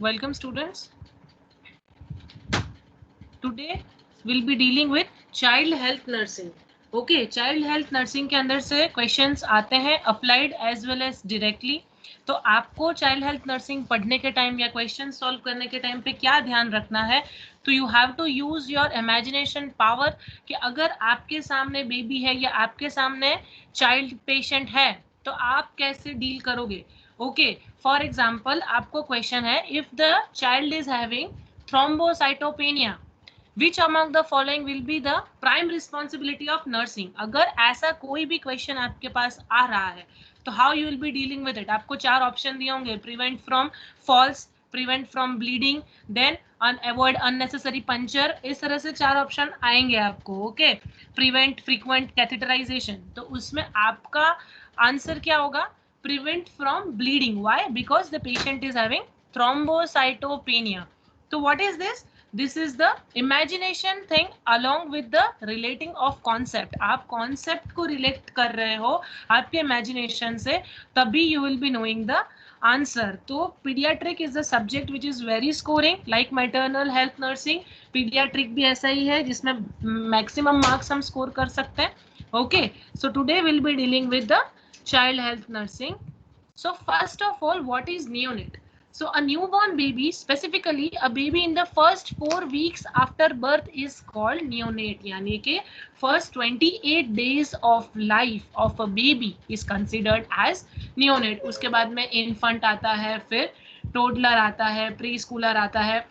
Welcome students. Today we'll be dealing with child health nursing. Okay, child health nursing के अंदर से questions आते हैं applied as well as directly. तो आपको चाइल्ड हेल्थ नर्सिंग पढ़ने के टाइम या क्वेश्चन सॉल्व करने के टाइम पे क्या ध्यान रखना है, तो you have to use your imagination power कि अगर आपके सामने बेबी है या आपके सामने चाइल्ड पेशेंट है तो आप कैसे डील करोगे. ओके, फॉर एग्जाम्पल आपको क्वेश्चन है, if the child is having thrombocytopenia, which among the following will be the prime responsibility of nursing. अगर ऐसा कोई भी क्वेश्चन आपके पास आ रहा है तो how you will be dealing with it. आपको चार ऑप्शन दिए होंगे, prevent from falls, prevent from bleeding, then avoid unnecessary puncture. इस तरह से चार ऑप्शन आएंगे आपको. ओके, प्रिवेंट फ्रीक्वेंट कैथेटराइजेशन, तो उसमें आपका आंसर क्या होगा, prevent from bleeding. Why? Because the patient is having thrombocytopenia. तो what is this? This is the imagination thing along with the relating of concept. आप concept को relate कर रहे हो आपके imagination से, तभी you will be knowing the answer. तो pediatric is the subject which is very scoring like maternal health nursing. pediatric भी ऐसा ही है जिसमें maximum marks हम score कर सकते हैं. Okay, so today we'll be dealing with the child health nursing. So first of all, what is neonate? So a newborn baby, specifically a baby in the first 4 weeks after birth is called neonate. यानी कि first 28 days of life of a baby is considered as neonate. उसके बाद में infant आता है, फिर toddler आता है, preschooler आता है,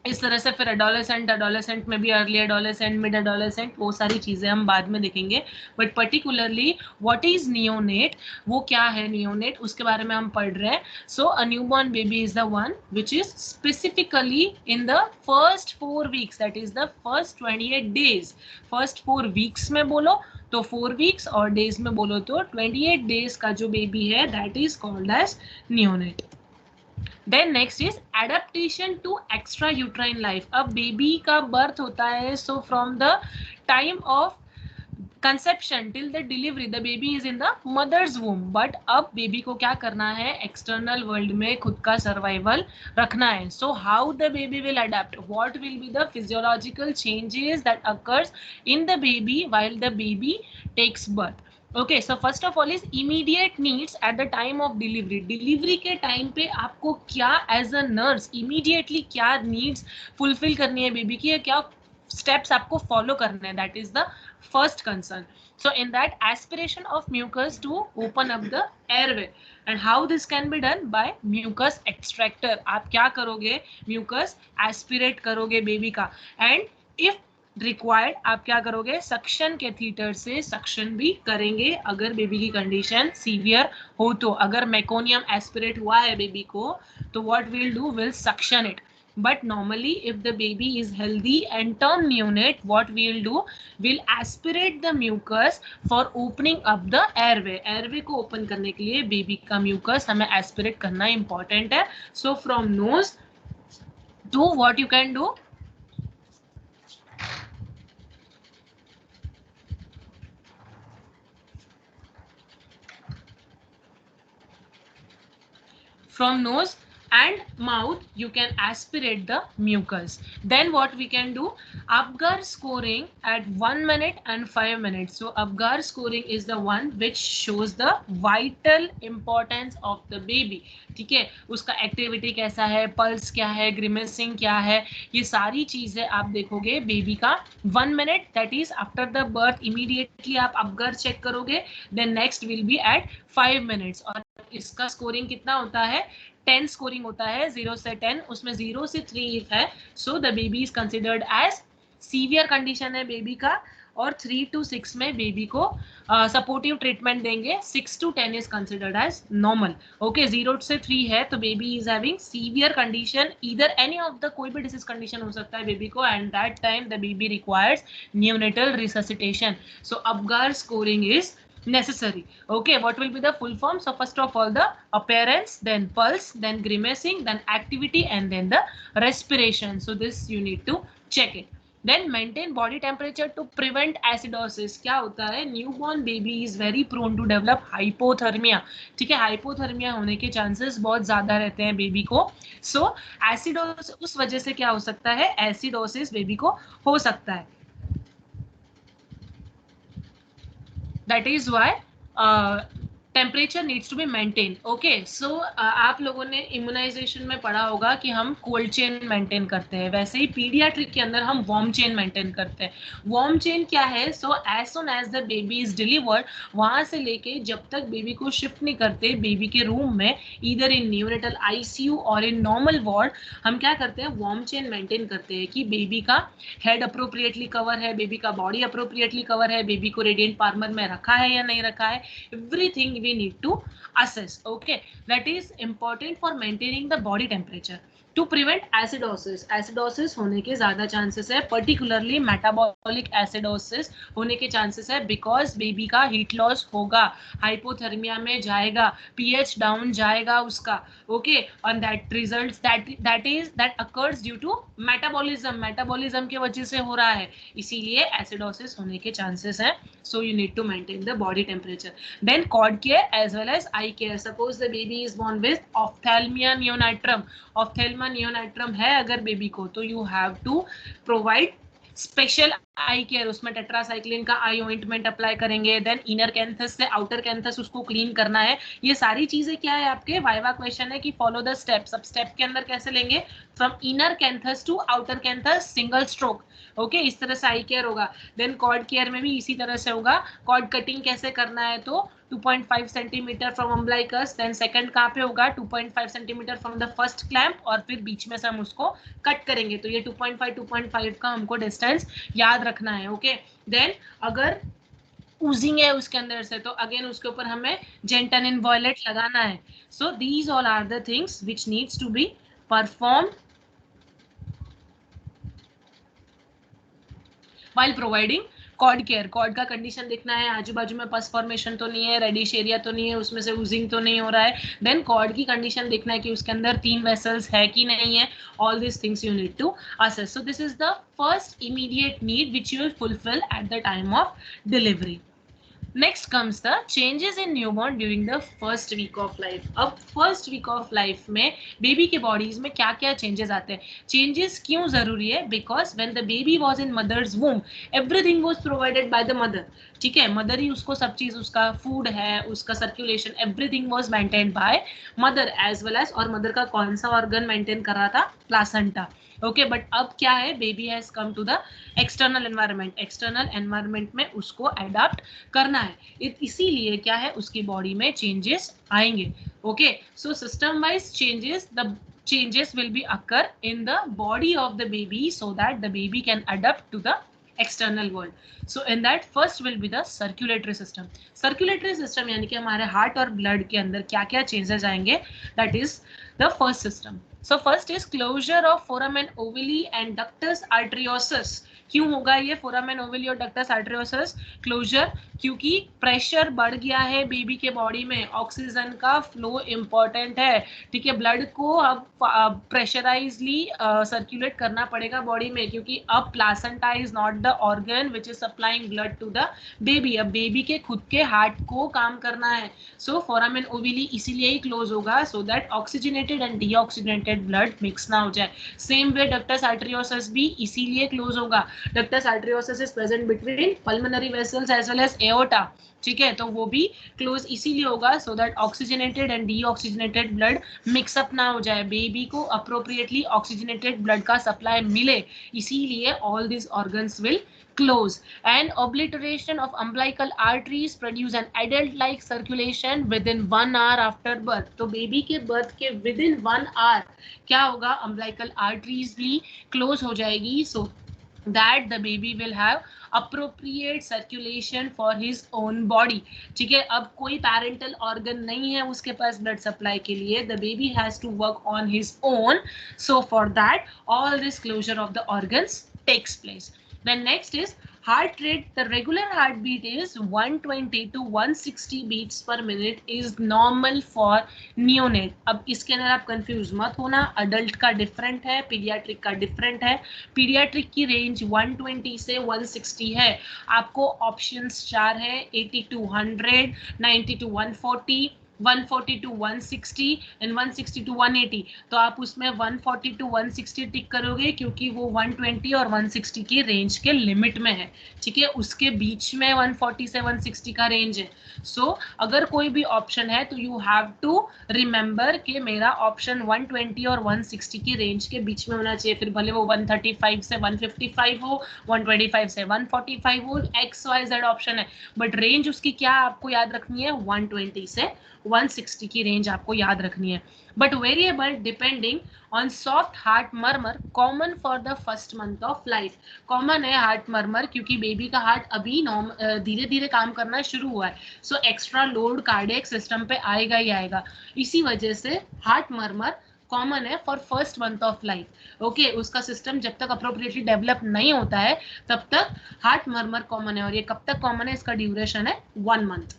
इस तरह से फिर एडोलेसेंट में भी अर्ली एडोलेसेंट, मिड एडोलेसेंट, वो सारी चीज़ें हम बाद में देखेंगे. But particularly what is neonate, वो क्या है नियोनेट, उसके बारे में हम पढ़ रहे हैं. So a newborn baby is the one which is specifically in the first 4 weeks, that is the first 28 days. First 4 weeks में बोलो तो 4 वीक्स, और डेज में बोलो तो 28 डेज का जो बेबी है that is called as neonate. Then next is adaptation to extra uterine life. अब बेबी का बर्थ होता है, so from the time of conception till the delivery the baby is in the mother's womb. but अब baby को क्या करना है, external world में खुद का survival रखना है. so how the baby will adapt, what will be the physiological changes that occurs in the baby while the baby takes birth. Okay, so first of all is immediate needs eight the time of delivery. Delivery के time पे आपको क्या as a nurse immediately क्या needs fulfil करनी है baby की, क्या steps आपको फॉलो करने हैं, that is the first concern. So in that aspiration of mucus to open up the airway, and how this can be done by mucus extractor. आप क्या करोगे, म्यूकस एस्पिरेट करोगे बेबी का, एंड इफ रिक्वायर्ड आप क्या करोगे, suction catheter से suction भी करेंगे अगर बेबी की कंडीशन सीवियर हो तो. अगर मेकोनियम एस्पिरेट हुआ है बेबी को तो what will do, will suction it. but normally if the baby is healthy and term neonate, what we'll do, we'll aspirate the mucus for opening up the airway. airway को open करने के लिए baby का mucus हमें aspirate करना important है. so from nose to what you can do, from nose and mouth you can aspirate the mucus. Then what we can do, Apgar scoring at 1 minute and 5 minutes. so Apgar scoring is the one which shows the vital importance of the baby. ठीक है, उसका activity कैसा है, pulse क्या है, ग्रिमेसिंग क्या है, ये सारी चीजें आप देखोगे बेबी का 1 minute, that is after the birth immediately आप अपगर चेक करोगे. Then next will be at 5 minutes, और इसका स्कोरिंग कितना होता है, 10 स्कोरिंग होता है, 0 से 10, उसमें 0 से 3 है. So the baby is considered as severe condition है बेबी का, और 3 to 6 में बेबी को सपोर्टिव ट्रीटमेंट देंगे. 6 to 10 is considered as normal. Okay, 0 से 3 है तो baby is having severe condition, either any of the, कोई भी डिसीज कंडीशन हो सकता है बेबी को, and that time the baby requires neonatal resuscitation. so Apgar scoring is necessary. okay, what will be the full form? so first of all the appearance, then pulse, then grimacing, then activity, and then the respiration. so this you need to check it. Then maintain body temperature to prevent acidosis. क्या होता है, newborn baby is very prone to develop hypothermia. ठीक है, hypothermia होने के chances बहुत ज्यादा रहते हैं बेबी को। सो एसिडोसिस, उस वजह से क्या हो सकता है, एसिडोसिस बेबी को हो सकता है। That is why temperature needs to be maintain. Okay, so आप लोगों ने इम्यूनाइजेशन में पढ़ा होगा कि हम कोल्ड चेन मेंटेन करते हैं, वैसे ही पीडियाट्रिक के अंदर हम वार्म चेन मेंटेन करते हैं। वार्म चेन क्या है, so as soon as the baby is delivered, वहां से लेके जब तक बेबी को शिफ्ट नहीं करते बेबी के रूम में, इधर इन न्यूनेटल आईसीयू और इन नॉर्मल वार्ड, हम क्या करते हैं, वार्म चेन मेंटेन करते हैं कि बेबी का हेड अप्रोप्रिएटली कवर है, बेबी का बॉडी अप्रोप्रिएटली कवर है, बेबी को रेडिएंट पार्मर में रखा है या नहीं रखा है, everything we need to assess. Okay, that is important for maintaining the body temperature to prevent acidosis. Acidosis होने के ज्यादा चांसेस है, पर्टिकुलरली मेटाबॉलिक एसिडोसिस होने के चांसेस है, बिकॉज बेबी का हीट लॉस होगा, हाइपोथर्मिया में जाएगा, पीएच डाउन जाएगा उसका। Okay, and that results that occurs due to metabolism की वजह से हो रहा है, इसीलिए एसिडोसिस होने के चांसेस है। So you need to maintain the body temperature. Then cord care as well as eye care. Suppose the baby is born with ophthalmia neonatrum. Ophthalmia neonatrum है अगर बेबी को, तो you have to provide special I care, उसमें tetracycline का आई ointment apply करेंगे। Then inner canthus से outer canthus उसको clean करना है। ये सारी चीजें क्या है, आपके वाइवा क्वेश्चन है कि फॉलो द स्टेप्स। अब स्टेप के अंदर कैसे लेंगे, from inner canthus to outer canthus single stroke. Okay, इस तरह से आई केयर होगा। देन कॉर्ड केयर में भी इसी तरह से होगा। कॉर्ड कटिंग कैसे करना है, तो 2.5 centimetre from umbilicus, then second कहाँ पे होगा, 2.5 centimetre from the first clamp, और फिर बीच में से हम उसको कट करेंगे। तो ये 2.5 का हमको डिस्टेंस याद रखना है। ओके, देन अगर ऊजिंग है उसके अंदर से, तो अगेन उसके ऊपर हमें जेंटनिन वॉयलेट लगाना है। So these all are the things which needs to be perform while providing cord care. Cord का कंडीशन देखना है, आजू बाजू में पस फॉर्मेशन तो नहीं है, रेडिश एरिया तो नहीं है, उसमें से ऊजिंग तो नहीं हो रहा है। देन कॉर्ड की कंडीशन देखना है कि उसके अंदर 3 वेसल्स है कि नहीं है। All this things you need to assess. So this is the first immediate need which you will fulfil at the time of delivery. Next comes the changes in newborn during the first week of life. अब first week of life में baby के bodies में क्या क्या changes आते हैं। Changes क्यों जरूरी है, because when the baby was in mother's womb everything was provided by the mother. ठीक है, मदर ही उसको सब चीज, उसका फूड है, उसका circulation, everything was maintained by mother as well as. और मदर का कौन सा ऑर्गन मेंटेन कर रहा था, प्लासेंटा। ओके, बट अब क्या है, baby has come to the external environment, external environment में उसको अडॉप्ट करना है, इसीलिए क्या है, उसकी बॉडी में चेंजेस आएंगे। Okay, so system wise changes, the changes will be occur in the body of the baby so that the baby can adapt to the external world. So in that first will be the circulatory system. Circulatory system यानी कि हमारे heart और blood के अंदर क्या क्या changes आएंगे, that is the first system. So first is closure of foramen ovuli and ductus arteriosus. क्यों होगा ये फोरामेन ओवली और डक्टस आर्टेरियोसस क्लोजर, क्योंकि प्रेशर बढ़ गया है बेबी के बॉडी में, ऑक्सीजन का फ्लो इंपॉर्टेंट है। ठीक है, ब्लड को अब प्रेशराइजली सर्कुलेट करना पड़ेगा बॉडी में, क्योंकि अब placenta is not the organ which is supplying blood to the baby, अब बेबी के खुद के हार्ट को काम करना है। सो फोरामेन ओवली इसीलिए ही क्लोज होगा, so that oxygenated and deoxygenated blood mix ना हो जाए। सेम वे डक्टस आर्टेरियोसस भी इसीलिए क्लोज होगा। Ductus arteriosus is present between pulmonary vessels as well as aorta. ठीक है, तो वो भी क्लोज इसीलिए होगा, so that oxygenated and deoxygenated blood mix up ना हो जाए, बेबी को अप्रोप्रिएटली ऑक्सीजनेटेड ब्लड का सप्लाई मिले, इसीलिए all this organs will close. And obliteration of umbilical arteries produce an adult like circulation within 1 hour after birth. तो baby के birth के within 1 hour क्या होगा, umbilical arteries भी close हो जाएगी, so that the baby will have appropriate circulation for his own body. ठीक है, अब कोई parental organ नहीं है उसके पास blood supply के लिए, the baby has to work on his own, so for that all this closure of the organs takes place. Then next is heart rate. The regular heartbeat is 120 to 160 beats per minute is normal for neonate. अब इसके अंदर आप confuse मत होना, adult का different है, paediatric का different है. पीडियाट्रिक की रेंज 120 से 160 है. आपको ऑप्शंस 4 है, 80 to 100, 90 to 140, 140 to 160 and 160 to 180. तो आप उसमें 140 to 160 टिक करोगे क्योंकि वो 120 और 160 की रेंज के लिमिट में है. ठीक है, उसके बीच में 140 से 160 का रेंज है. सो अगर कोई भी ऑप्शन है तो यू हैव टू रिमेंबर कि मेरा ऑप्शन 120 और 160 की रेंज के बीच में होना चाहिए. फिर भले वो 135 से 155 हो, 125 से 145 हो, XYZ ऑप्शन है, बट रेंज उसकी क्या आपको याद रखनी है, 120 से 160 की रेंज आपको याद रखनी है. But variable depending on soft heart murmur common for the first month of life. Common है हार्ट मर्मर क्योंकि बेबी का हार्ट अभी धीरे धीरे काम करना शुरू हुआ है. So extra load cardiac system पे आएगा ही आएगा. इसी वजह से हार्ट मर्मर कॉमन है for first month of life. Okay, उसका सिस्टम जब तक अप्रोप्रिएटली डेवलप नहीं होता है तब तक हार्ट मर्मर कॉमन है. और ये कब तक कॉमन है, इसका ड्यूरेशन है 1 month.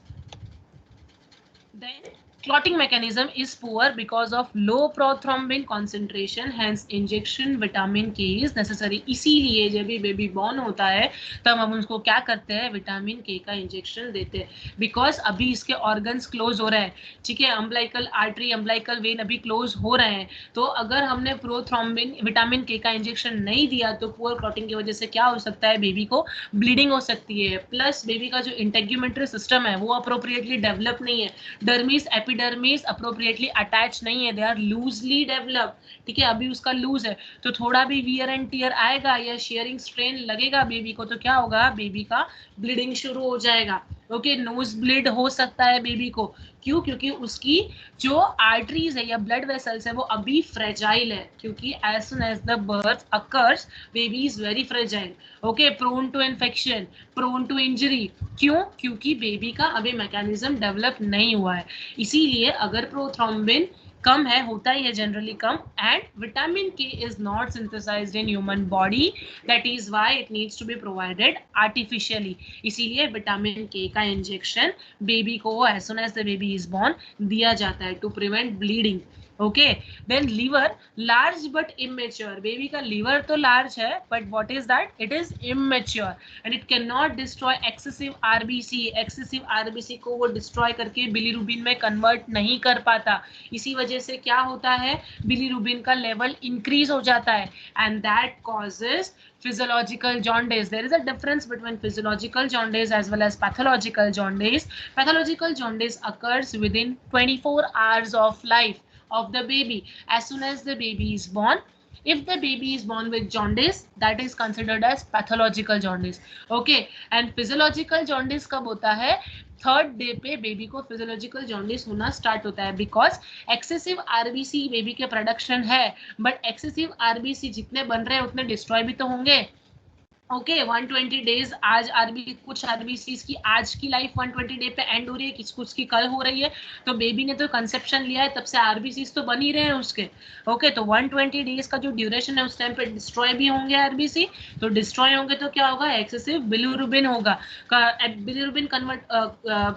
Then clotting mechanism is poor because of low prothrombin concentration, hence injection vitamin K is necessary. इसीलिए जब भी बेबी बॉर्न होता है तब हम उसको क्या करते हैं, विटामिन के का इंजेक्शन देते हैं, बिकॉज अभी इसके ऑर्गन्स क्लोज हो रहे हैं. ठीक है, अम्बलाइकल आर्टरी, अम्बलाइकल वेन अभी क्लोज हो रहे हैं. तो अगर हमने प्रोथ्रोम्बिन विटामिन के का इंजेक्शन नहीं दिया तो पुअर क्लॉटिंग की वजह से क्या हो सकता है, बेबी को ब्लीडिंग हो सकती है. प्लस बेबी का जो इंटेग्यूमेंट्री सिस्टम है वो अप्रोप्रिएटली डेवलप नहीं है. डर्मिस एपिडर्मिस अप्रोप्रिएटली अटैच नहीं है, दे आर लूजली डेवलप्ड. ठीक है, अभी उसका लूज है तो थोड़ा भी वियर एंड टियर आएगा या शेयरिंग स्ट्रेन लगेगा बेबी को तो क्या होगा, बेबी का ब्लीडिंग शुरू हो जाएगा. ओके, नोज ब्लीड हो सकता है बेबी को. क्यों? क्योंकि उसकी जो आर्टरीज है या ब्लड वेसल्स है वो अभी फ्रेजाइल है. क्योंकि as soon as the birth occurs baby is very fragile. Okay, prone to infection, prone to injury. क्यों? क्योंकि बेबी का अभी मैकेनिज्म डेवलप नहीं हुआ है. इसीलिए अगर प्रोथ्रोम्बिन कम है, होता ही है जनरली कम, and vitamin K is not synthesized in human body, that is why it needs to be provided artificially. इसीलिए विटामिन के का इंजेक्शन बेबी को as soon as the baby is born दिया जाता है to prevent bleeding. Okay, then liver large but immature. Baby का liver तो large है but what is that, it is immature and it can not destroy excessive RBC. Excessive RBC को वो destroy करके bilirubin में कन्वर्ट नहीं कर पाता. इसी वजह से क्या होता है, बिलीरुबिन का लेवल इंक्रीज हो जाता है and that causes physiological jaundice. There is a difference between physiological jaundice as well as pathological jaundice. Pathological jaundice occurs within 24 hours of life of the baby. As soon as the baby is born, if the baby is born with jaundice, that is considered as pathological jaundice. Okay, and physiological jaundice कब होता है, third day पे baby को physiological jaundice होना start होता है. Because excessive RBC baby के production है, बट एक्सेसिव आरबीसी जितने बन रहे हैं उतने डिस्ट्रॉय भी तो होंगे. ओके, 120 डेज आज कुछ आरबीसीज की आज की लाइफ 120 डे पे एंड हो रही है, कुछ की कल हो रही है. तो बेबी ने तो कंसेप्शन लिया है तब से आरबीसीज तो बन ही रहे हैं उसके. ओके, तो 120 डेज का जो ड्यूरेशन है उस टाइम पे डिस्ट्रॉय भी होंगे आरबीसी. तो डिस्ट्रॉय होंगे तो क्या होगा, एक्सेसिव बिलीरुबिन होगा, बिलीरुबिन कन्वर्ट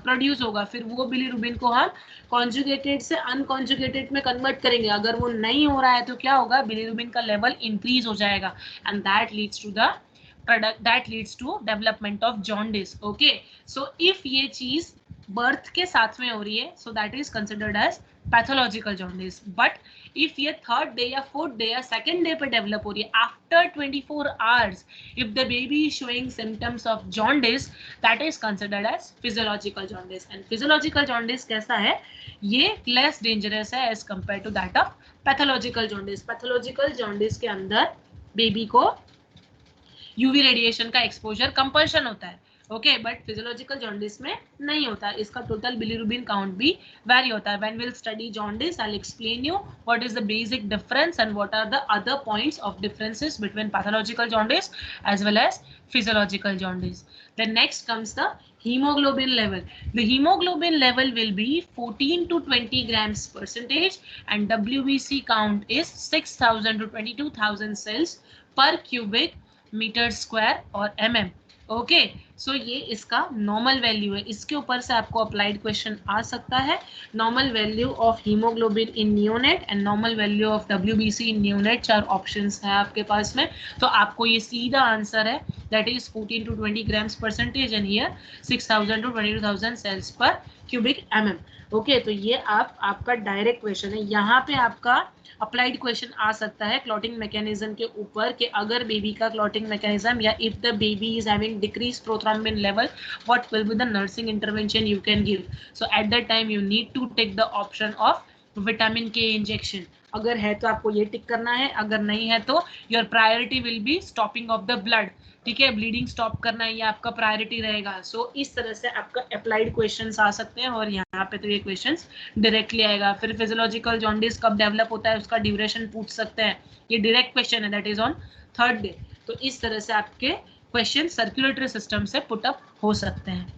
प्रोड्यूस होगा. फिर वो बिलीरुबिन को हम कॉन्जुगेटेड से अनकॉन्जुगेटेड में कन्वर्ट करेंगे. अगर वो नहीं हो रहा है तो क्या होगा, बिलीरुबिन का लेवल इंक्रीज हो जाएगा and that leads to the that leads to development of jaundice. Okay, so if ये चीज birth के साथ में हो रही है so that is considered as pathological jaundice. but if ये third day या fourth day या second day पे develop हो रही है after 24 hours, if the baby is showing symptoms of jaundice, that is considered as physiological jaundice. and physiological jaundice कैसा है, ये less dangerous है as compared to that of pathological jaundice. pathological jaundice के अंदर baby को UV radiation का exposure compulsion होता है. ओके, बट फिजियोलॉजिकल जॉन्डिस में नहीं होता. इसका टोटल बिलीरुबिन काउंट भी वैरी होता है. When will study jaundice I will explain you what is the basic difference and what are the other points of differences between pathological jaundice as well as physiological jaundice. Then next comes the hemoglobin level. The hemoglobin level will be 14 to 20 grams percentage and WBC count is 6,000 to 22,000 cells per cubic meter square और mm। Okay, so ये इसका normal value है। इसके ऊपर से आपको applied क्वेश्चन आ सकता है। Normal value of haemoglobin in neonate and normal value of WBC in neonate, 4 options है आपके पास में। तो आपको ये सीधा आंसर है, that is 14 to 20 grams percentage and here 6000 to 22,000 cells per cubic mm। Okay, तो ये आपका डायरेक्ट क्वेश्चन है। यहाँ पे आपका अप्लाइड क्वेश्चन आ सकता है क्लॉटिंग मैकेनिज्म के ऊपर कि अगर बेबी का क्लॉटिंग मैकेनिज्म या if the baby is having decrease prothrombin level, what will be the nursing intervention you can give. So at that time you need to take the option of vitamin K injection. अगर है तो आपको ये टिक करना है, अगर नहीं है तो your priority will be stopping of the blood. ठीक है, ब्लीडिंग स्टॉप करना ये आपका प्रायोरिटी रहेगा। सो इस तरह से आपका अप्लाइड क्वेश्चंस आ सकते हैं और यहाँ पे तो ये क्वेश्चंस डायरेक्टली आएगा। फिर फिजियोलॉजिकल जॉन्डिस कब डेवलप होता है उसका ड्यूरेशन पूछ सकते हैं, ये डायरेक्ट क्वेश्चन है, that is on 3rd day. तो इस तरह से आपके क्वेश्चन सर्कुलेटरी सिस्टम से पुट अप हो सकते हैं।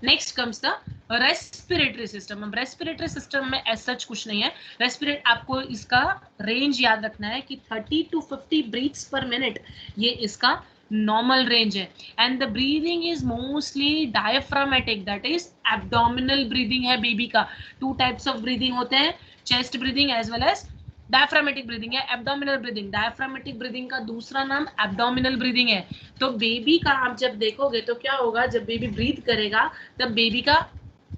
Next comes the respiratory system. अब रेस्पिरेटरी सिस्टम में एज सच कुछ नहीं है। रेस्पिरेट आपको इसका रेंज याद रखना है कि 30 to 50 ब्रीथ्स पर मिनट, ये इसका नॉर्मल रेंज है। And the breathing is mostly diaphragmatic, that is abdominal breathing है बेबी का। 2 टाइप्स ऑफ ब्रीदिंग होते हैं, chest breathing as well as diaphragmatic breathing है, एब्डोमिनल ब्रीदिंग। डायफ्रामेटिक ब्रीदिंग का दूसरा नाम एब्डोमिनल ब्रीदिंग है। तो बेबी का आप जब देखोगे तो क्या होगा, जब बेबी ब्रीथ करेगा तब बेबी का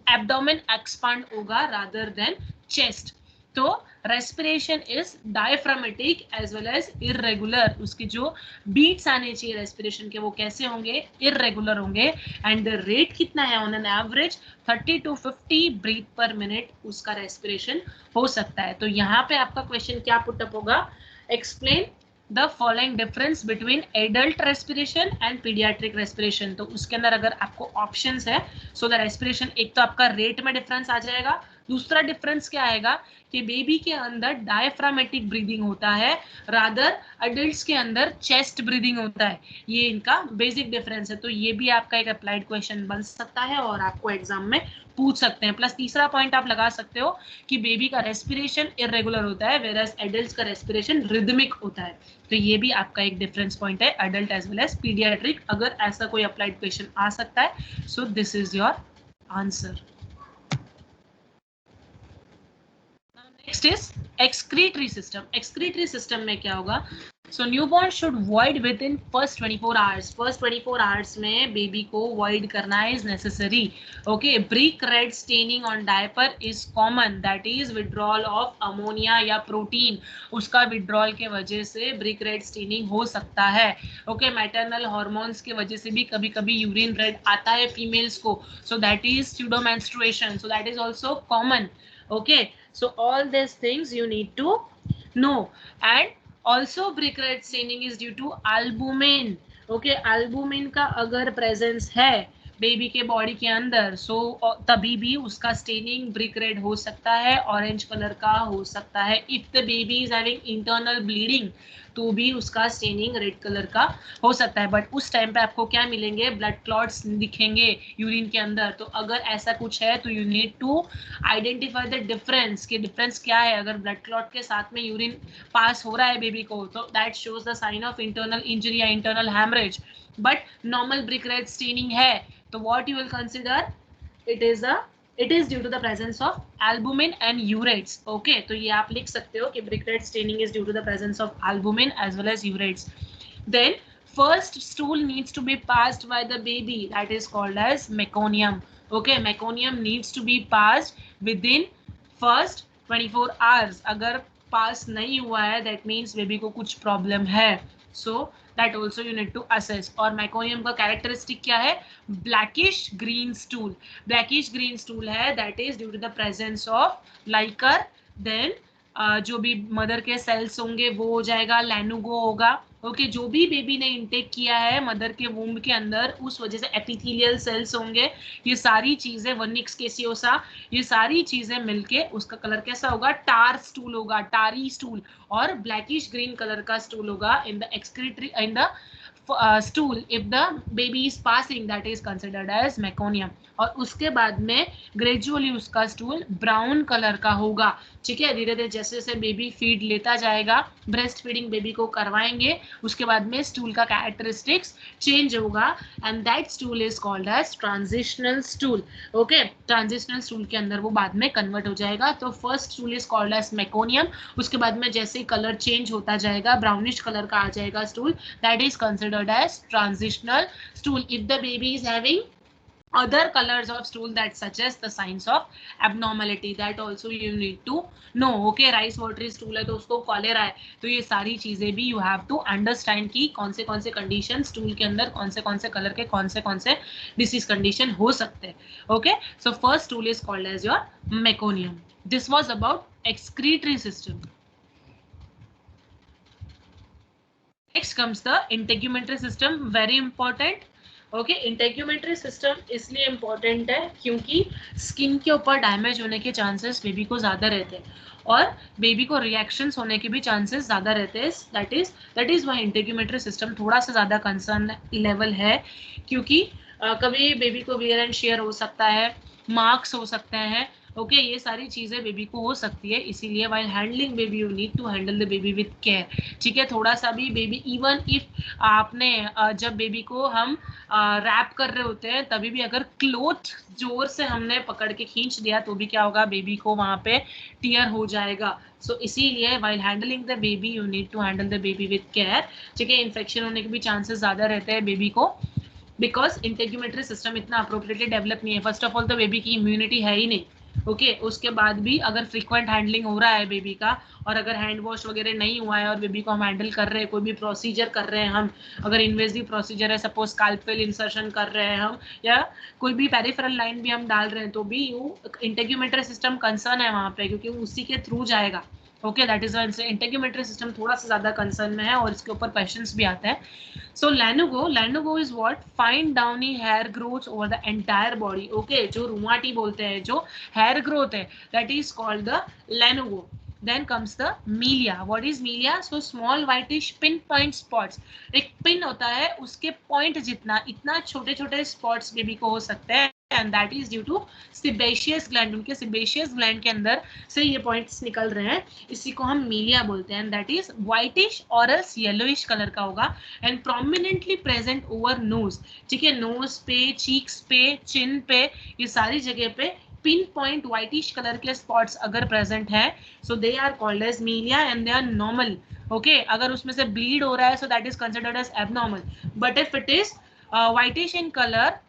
एब्डोमेन एक्सपांड होगा रादर देन चेस्ट। तो respiration is diaphragmatic as well as irregular. उसके जो बीट्स आने चाहिए रेस्पिरेशन के वो कैसे होंगे, इरेगुलर होंगे। एंड द रेट कितना है, on an average 30 to 50 breath per minute उसका रेस्पिरेशन हो सकता है। तो यहाँ पे आपका क्वेश्चन क्या पुटअप होगा, explain the following difference between adult respiration and paediatric respiration. तो उसके अंदर अगर आपको ऑप्शंस है, सो द रेस्पिरेशन, एक तो आपका रेट में डिफरेंस आ जाएगा, दूसरा डिफरेंस क्या आएगा कि बेबी के अंदर डायफ्रामेटिक ब्रीदिंग होता है, रादर अडल्ट्स के अंदर चेस्ट ब्रीदिंग होता है। ये इनका बेसिक डिफरेंस है। तो ये भी आपका एक अप्लाइड क्वेश्चन बन सकता है और आपको एग्जाम में पूछ सकते हैं। प्लस तीसरा पॉइंट आप लगा सकते हो कि बेबी का रेस्पिरेशन इरेगुलर होता है वेयरएज एडल्ट्स का रेस्पिरेशन रिदमिक होता है। तो ये भी आपका एक डिफरेंस पॉइंट है, adult as well as paediatric. अगर ऐसा कोई अप्लाइड क्वेश्चन आ सकता है, so this is your answer. Next is excretory system. Excretory system में क्या होगा, so newborn should void within first 24 hours. First 24 hours में बेबी को वॉइड करना is necessary. Okay, brick red staining on diaper is common, that is withdrawal of ammonia या protein. उसका withdrawal के वजह से ब्रिक रेड स्टेनिंग हो सकता है। ओके, मैटरनल हार्मोन्स के वजह से भी कभी कभी यूरिन रेड आता है फीमेल्स को, so that is pseudomenstruation, so that is also common. Okay, so all these things you need to know. And also brick red staining is due to albumin. Okay, albumin का अगर presence है baby के body के अंदर, सो तभी भी उसका staining brick red हो सकता है, ऑरेंज कलर का हो सकता है। If the baby is having internal bleeding तो भी उसका स्टेनिंग रेड कलर का हो सकता है। बट उस टाइम पे आपको क्या मिलेंगे, ब्लड क्लॉट्स दिखेंगे यूरिन के अंदर। तो अगर ऐसा कुछ है तो you need to identify the difference, कि डिफरेंस क्या है। अगर ब्लड क्लॉट के साथ में यूरिन पास हो रहा है बेबी को, तो that shows the sign of internal injury या internal haemorrhage. But normal brick red staining है तो what you will consider, it is due to the presence of albumin and urates. Okay, तो ये आप लिख सकते हो कि brick red staining is due to the presence of albumin as well as urates. Then first stool needs to be passed by the baby, that is called as meconium. Okay, meconium needs to be passed within first 24 hours. अगर पास नहीं हुआ है that means baby को कुछ problem है, so that also you need to assess. और meconium का characteristic क्या है, blackish green stool. Blackish green stool है, that is due to the presence of liquor. Then जो भी मदर के सेल्स होंगे वो हो जाएगा, लैनुगो होगा। ओके, जो भी बेबी ने इंटेक किया है मदर के वूम्ब के अंदर, उस वजह से एपिथेलियल सेल्स होंगे। ये सारी चीजें, वर्निक्स केसियोसा, ये सारी चीजें मिलके उसका कलर कैसा होगा, टार स्टूल होगा, टारी स्टूल, और ब्लैकिश ग्रीन कलर का स्टूल होगा in the excretory, in the stool if the baby is passing, that is considered as meconium. और उसके बाद में ग्रेजुअली उसका स्टूल ब्राउन कलर का होगा, ठीक है। धीरे धीरे जैसे जैसे बेबी फीड लेता जाएगा, ब्रेस्ट फीडिंग बेबी को करवाएंगे, उसके बाद में स्टूल का कैरेक्टरिस्टिक्स चेंज होगा, and that stool is called as transitional stool. Okay, transitional stool के अंदर वो बाद में कन्वर्ट हो जाएगा। तो first stool is called as meconium, उसके बाद में जैसे कलर चेंज होता जाएगा, ब्राउनिश कलर का आ जाएगा stool, that is considered as transitional stool. If the baby is having other colors of stool that suggest the signs of abnormality, that also you need to know. Okay, rice watery stool है तो उसको cholera है, तो ये सारी चीजें भी you have to understand कि कौन से कंडीशन स्टूल के अंदर कौन से कलर के कौन से डिसीज कंडीशन हो सकते हैं। Okay, so first stool is called as your meconium. This was about excretory system. Next comes the integumentary system, very important. Okay, integumentary system इसलिए इम्पॉर्टेंट है क्योंकि स्किन के ऊपर डैमेज होने के चांसेस बेबी को ज़्यादा रहते हैं और बेबी को रिएक्शंस होने के भी चांसेस ज़्यादा रहते हैं। That is why integumentary system थोड़ा सा ज़्यादा कंसर्न लेवल है, क्योंकि कभी बेबी को वियर एंड शेयर हो सकता है, मार्क्स हो सकते हैं। ओके, ये सारी चीज़ें बेबी को हो सकती है, इसीलिए while handling baby you need to handle the baby with care, ठीक है। थोड़ा सा भी बेबी, इवन इफ आपने जब बेबी को हम रैप कर रहे होते हैं तभी भी अगर क्लोथ जोर से हमने पकड़ के खींच दिया तो भी क्या होगा, बेबी को वहाँ पे टीयर हो जाएगा। सो इसीलिए while handling the baby you need to handle the baby with care, ठीक है। इन्फेक्शन होने के भी चांसेस ज़्यादा रहते हैं बेबी को, बिकॉज इंटेग्यूमेंट्री सिस्टम इतना अप्रोप्रिएटली डेवलप नहीं है। फर्स्ट ऑफ ऑल तो बेबी की इम्यूनिटी है ही नहीं। ओके, उसके बाद भी अगर फ्रीक्वेंट हैंडलिंग हो रहा है बेबी का और अगर हैंड वॉश वगैरह नहीं हुआ है और बेबी को हम हैंडल कर रहे हैं, कोई भी प्रोसीजर कर रहे हैं हम, अगर इन्वेजिव प्रोसीजर है, सपोज स्कैल्पेल इंसर्शन कर रहे हैं हम या कोई भी पेरिफेरल लाइन भी हम डाल रहे हैं, तो भी इंटेग्यूमेंट्री सिस्टम कंसर्न है वहाँ पे, क्योंकि उसी के थ्रू जाएगा। Okay, that is why integumentary system थोड़ा सा ज़्यादा कंसर्न में है और इसके ऊपर क्वेश्चंस भी आते हैं। So Lanugo is what? Fine downy hair growth over the entire body. Okay, जो रुमाटी बोलते हैं, जो hair growth है, that is called the Lanugo. Then comes the milia. What is milia? So small whitish pinpoint spots. एक pin होता है, उसके point जितना, इतना छोटे छोटे स्पॉट्स बेबी को हो सकते हैं, and that is due to sebaceous gland. उनके sebaceous gland के अंदर से ये पॉइंट्स निकल रहे हैं, इसी को हम मीलिया बोलते हैं। that is whitish or else yellowish colour का होगा and prominently present over nose, ठीक है। नोज पे, चीक्स पे, चिन पे, ये सारी जगह पे पिन पॉइंट व्हाइटिश कलर के स्पॉट्स अगर प्रेजेंट है, so they are called as milia and they are normal. Okay, अगर उसमें से ब्लीड हो रहा है, so that is considered as abnormal. But if it is whitish in colour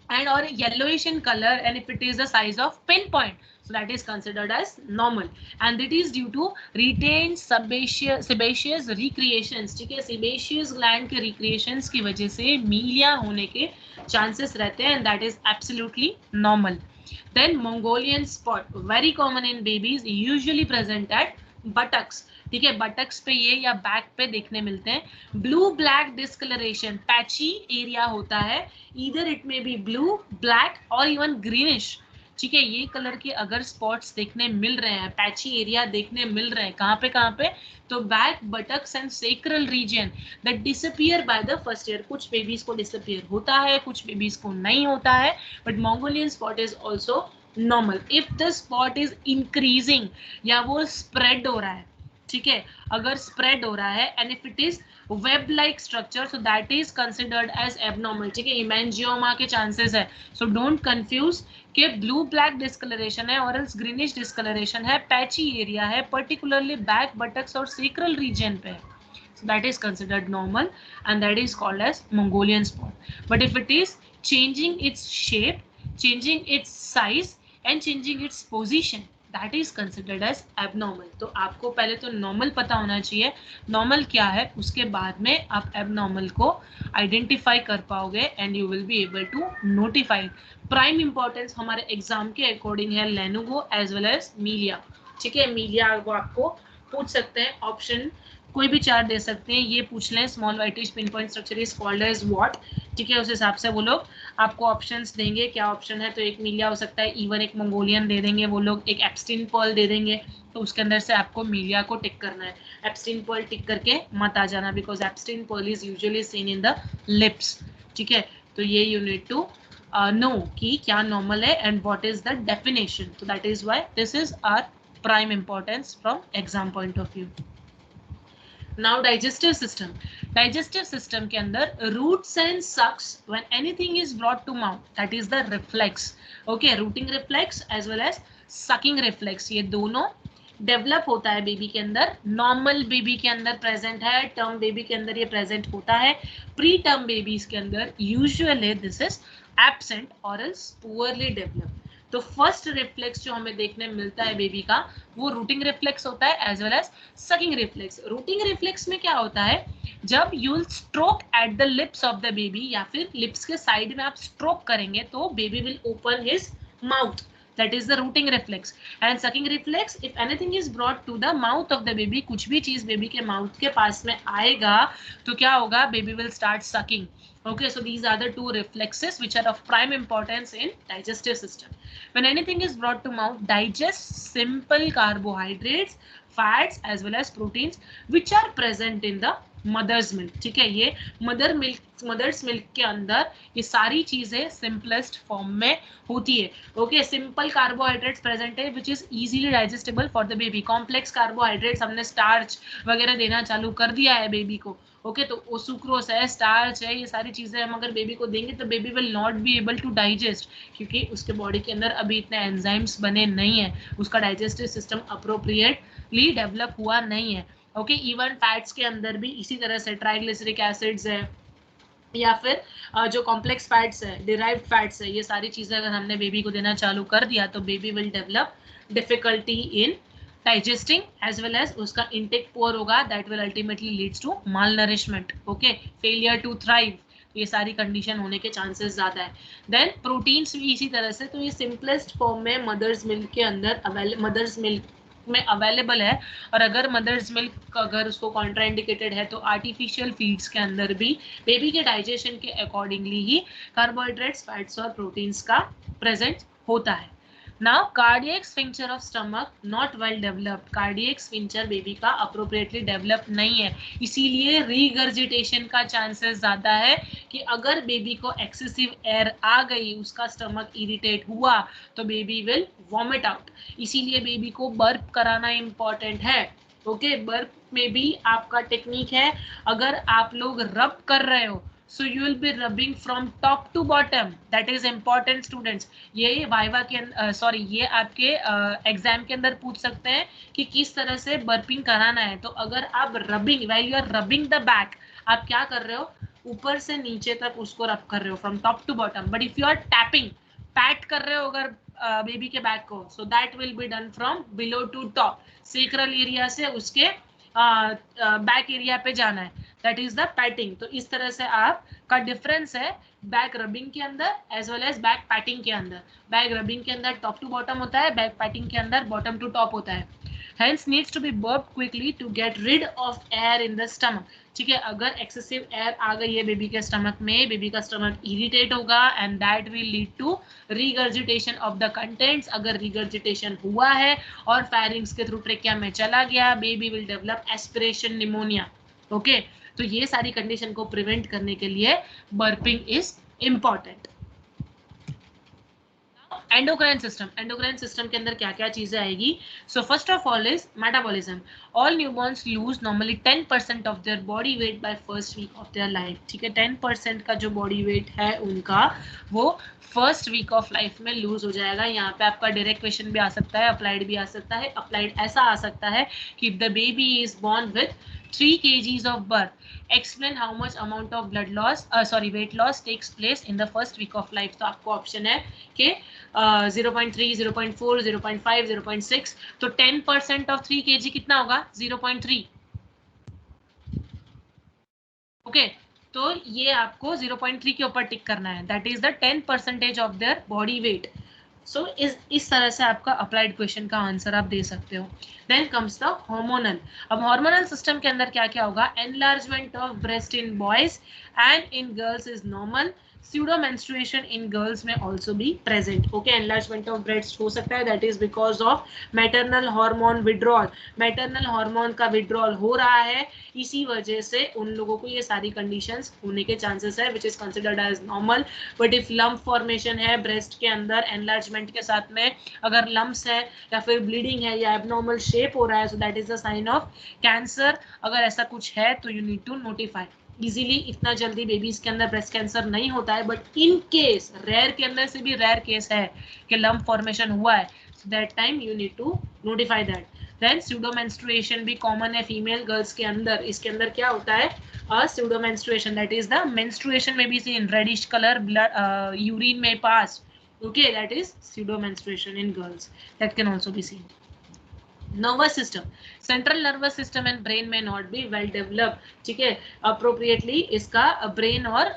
and or yellowish in color and if it is the size of pinpoint, so that is considered as normal, and it is due to retained sebaceous recreations, ठीक है। sebaceous gland के recreations की वजह से मीलिया होने के chances रहते हैं, and that is absolutely normal. Then Mongolian spot, very common in babies, usually present at buttocks, ठीक है। बटक्स पे ये या बैक पे देखने मिलते हैं। Blue black discoloration, patchy area होता है, either it may be blue, black और इवन ग्रीनिश, ठीक है। ये कलर के अगर स्पॉट्स देखने मिल रहे हैं, पैची एरिया देखने मिल रहे हैं, कहाँ पे, तो back, buttocks and sacral region that disappear by the first year. कुछ बेबीज को डिसअपियर होता है, कुछ बेबीज को नहीं होता है, but Mongolian spot is also normal if the spot is increasing या वो स्प्रेड हो रहा है, ठीक है। अगर स्प्रेड हो रहा है and if it is web like structure, so that is considered as abnormal, ठीक है। इमेंजियोमा के चांसेस है, सो डोंट कंफ्यूज कि ब्लू ब्लैक डिस्कलरेशन है और एल्स ग्रीनिश डिस्कलरेशन है, पैची एरिया है, पर्टिकुलरली बैक, बटक्स और सेक्रल रीजन पे है, so that is considered normal and that is called as Mongolian spot. But if it is changing its shape, changing its size and changing its position, that is considered as abnormal. तो आपको पहले तो normal पता होना चाहिए, normal क्या है, उसके बाद में आप abnormal को identify कर पाओगे and you will be able to notify. Prime importance हमारे exam के according है Lanugo as well as Melia, ठीक है। Melia को आपको पूछ सकते हैं, ऑप्शन कोई भी चार दे सकते हैं, ये पूछ लें small whitish pin point structure is called as what, ठीक है। उस हिसाब से वो लोग आपको ऑप्शंस देंगे, क्या ऑप्शन है, तो एक मीलिया हो सकता है, इवन एक मंगोलियन दे देंगे वो लोग, एक एप्स्टिन पर्ल दे देंगे, तो उसके अंदर से आपको मीडिया को टिक करना है, एब्स्टीन पर्ल टिक करके मत आ जाना, because Epstein pearl is usually seen in the lips, ठीक है। तो ये यू नीड टू नो कि क्या नॉर्मल है and what is the definition, तो that is why this is our prime importance from exam point of view. Now digestive system. Digestive system के अंदर roots and sucks when anything is brought to mouth, that is the reflex. Okay, rooting reflex as well as sucking reflex, ये दोनों develop होता है baby के अंदर। Normal baby के अंदर प्रेजेंट है, टर्म बेबी के अंदर ये प्रेजेंट होता है, प्री टर्म बेबीज के अंदर यूजुअली दिस इज एब्सेंट और एल्स पुअरली डेवलप। तो फर्स्ट रिफ्लेक्स जो हमें देखने मिलता है बेबी का वो रूटिंग रिफ्लेक्स होता है as well as sucking reflex. Rooting reflex में क्या होता है, जब you will stroke at the lips of the baby या फिर लिप्स के साइड में आप स्ट्रोक करेंगे तो baby will open his mouth, that is the rooting reflex. And sucking reflex, if anything is brought to the mouth of the baby, कुछ भी चीज बेबी के माउथ के पास में आएगा तो क्या होगा, baby will start sucking. Okay, so these are the two reflexes which are of prime importance in digestive system. When anything is brought to mouth, digest simple carbohydrates, fats as well as proteins which are present in the mother's milk, ठीक है। ये mother's milk के अंदर ये सारी चीजें simplest form में होती है। ओके, सिंपल कार्बोहाइड्रेट्स प्रेजेंट है which is easily digestible for the baby. Complex carbohydrates हमने स्टार्च वगैरह देना चालू कर दिया है बेबी को। ओके, तो वो सुक्रोस है, स्टार्च है, ये सारी चीजें हम अगर बेबी को देंगे तो baby will not be able to digest, क्योंकि उसके बॉडी के अंदर अभी इतने एंजाइम्स बने नहीं है, उसका डाइजेस्टिव सिस्टम अप्रोप्रिएटली डेवलप हुआ नहीं है। ओके, इवन फैट्स के अंदर भी इसी तरह से ट्राइग्लिसरिक एसिड्स है या फिर जो कॉम्प्लेक्स फैट्स है, डिराइव्ड फैट्स है, ये सारी चीजें अगर हमने बेबी को देना चालू कर दिया तो baby will develop difficulty in digesting as well as उसका इंटेक पुअर होगा, that will ultimately leads to malnourishment, okay, failure to thrive, ये सारी कंडीशन होने के चांसेस ज्यादा है। देन प्रोटीन्स भी इसी तरह से, तो ये सिंपलेस्ट फॉर्म में मदर्स मिल्क के अंदर मदर्स मिल्क में अवेलेबल है, और अगर मदर्स मिल्क अगर उसको कॉन्ट्राइंडिकेटेड है तो आर्टिफिशियल फीड्स के अंदर भी बेबी के डाइजेशन के अकॉर्डिंगली ही कार्बोहाइड्रेट्स, फैट्स और प्रोटीन्स का प्रेजेंट होता है। Now cardiac sphincter of stomach not well developed, cardiac sphincter baby का अप्रोप्रिएटली डेवलप नहीं है, इसीलिए रीगर्जिटेशन का चांसेस ज्यादा है कि अगर बेबी को एक्सेसिव एयर आ गई, उसका स्टमक इरिटेट हुआ तो बेबी विल वॉमिट आउट, इसीलिए बेबी को बर्प कराना इंपॉर्टेंट है। ओके, बर्प में भी आपका टेक्निक है, अगर आप लोग रब कर रहे हो so you will be rubbing from top to bottom, that is important students। ये वाइवा के ये आपके एग्जाम के अंदर पूछ सकते हैं कि किस तरह से बर्पिंग कराना है। तो अगर आप rubbing, while you are rubbing the back, आप क्या कर रहे हो, ऊपर से नीचे तक उसको रब कर रहे हो from top to bottom, but if you are tapping, pat कर रहे हो अगर बेबी के बैक को, so that will be done from below to top, sacral area से उसके बैक एरिया पे जाना है, दैट इज द पैटिंग। तो इस तरह से आपका डिफरेंस है बैक रबिंग के अंदर as well as back patting के अंदर। बैक रबिंग के अंदर टॉप टू बॉटम होता है, बैक पैटिंग के अंदर बॉटम टू टॉप होता है। Hence needs to be burped quickly to get rid of air in the stomach, ठीक है। अगर एक्सेसिव एयर आ गई है बेबी के स्टमक में, बेबी का स्टमक इरिटेट होगा and that will lead to regurgitation of the contents. अगर रीगर्जिटेशन हुआ है और फेरिंग्स के थ्रू ट्रेकिया में चला गया, baby will develop aspiration pneumonia. Okay, तो ये सारी कंडीशन को प्रिवेंट करने के लिए burping is important. Endocrine system के अंदर क्या क्या चीजें आएगी। So first of all is metabolism. All newborns lose normally 10% of their body weight by first week of their life, ठीक है। 10% का जो बॉडी वेट है उनका वो फर्स्ट वीक ऑफ लाइफ में लूज हो जाएगा। यहाँ पे आपका डायरेक्ट क्वेश्चन भी आ सकता है, अप्लाइड भी आ सकता है। अप्लाइड ऐसा आ सकता है कि the baby is born with 3 kgs of birth, explain how much amount of weight loss takes place in the first week of life। तो आपको ऑप्शन है कि 0.3, 0.4, 0.5, 0.6, तो 10% ऑफ 3 kg कितना होगा, 0.3। ओके, तो ये आपको 0.3 के ऊपर टिक करना है, that is the 10% of their body weight. So इस तरह से आपका अप्लाइड क्वेश्चन का आंसर आप दे सकते हो। Then comes the hormonal. अब हार्मोनल सिस्टम के अंदर क्या क्या होगा, enlargement of breast in boys and in girls is normal, Pseudo menstruation in girls may also be present. Okay, enlargement of breast हो सकता है, that is because of maternal hormone withdrawal. Maternal hormone का withdrawal हो रहा है, इसी वजह से उन लोगों को ये सारी conditions होने के chances है, which is considered as normal. But if lump formation है breast के अंदर enlargement के साथ में, अगर lumps है या फिर bleeding है या abnormal shape हो रहा है, so that is a sign of cancer. अगर ऐसा कुछ है तो you need to notify. Easily इतना जल्दी बेबीज के अंदर ब्रेस्ट कैंसर नहीं होता है, बट इन केस रेयर के अंदर से भी रेयर केस है कि लंप फॉर्मेशन हुआ है, so that time you need to notify that. Then pseudo menstruation भी कॉमन है फीमेल गर्ल्स के अंदर. इसके अंदर क्या होता है, pseudo menstruation, that is the menstruation में भी seen reddish colour blood urine में pass. Okay, that is pseudo menstruation in girls, that can also be seen. Nervous system, central nervous system and brain में not be well develop. ठीक है, appropriately इसका brain और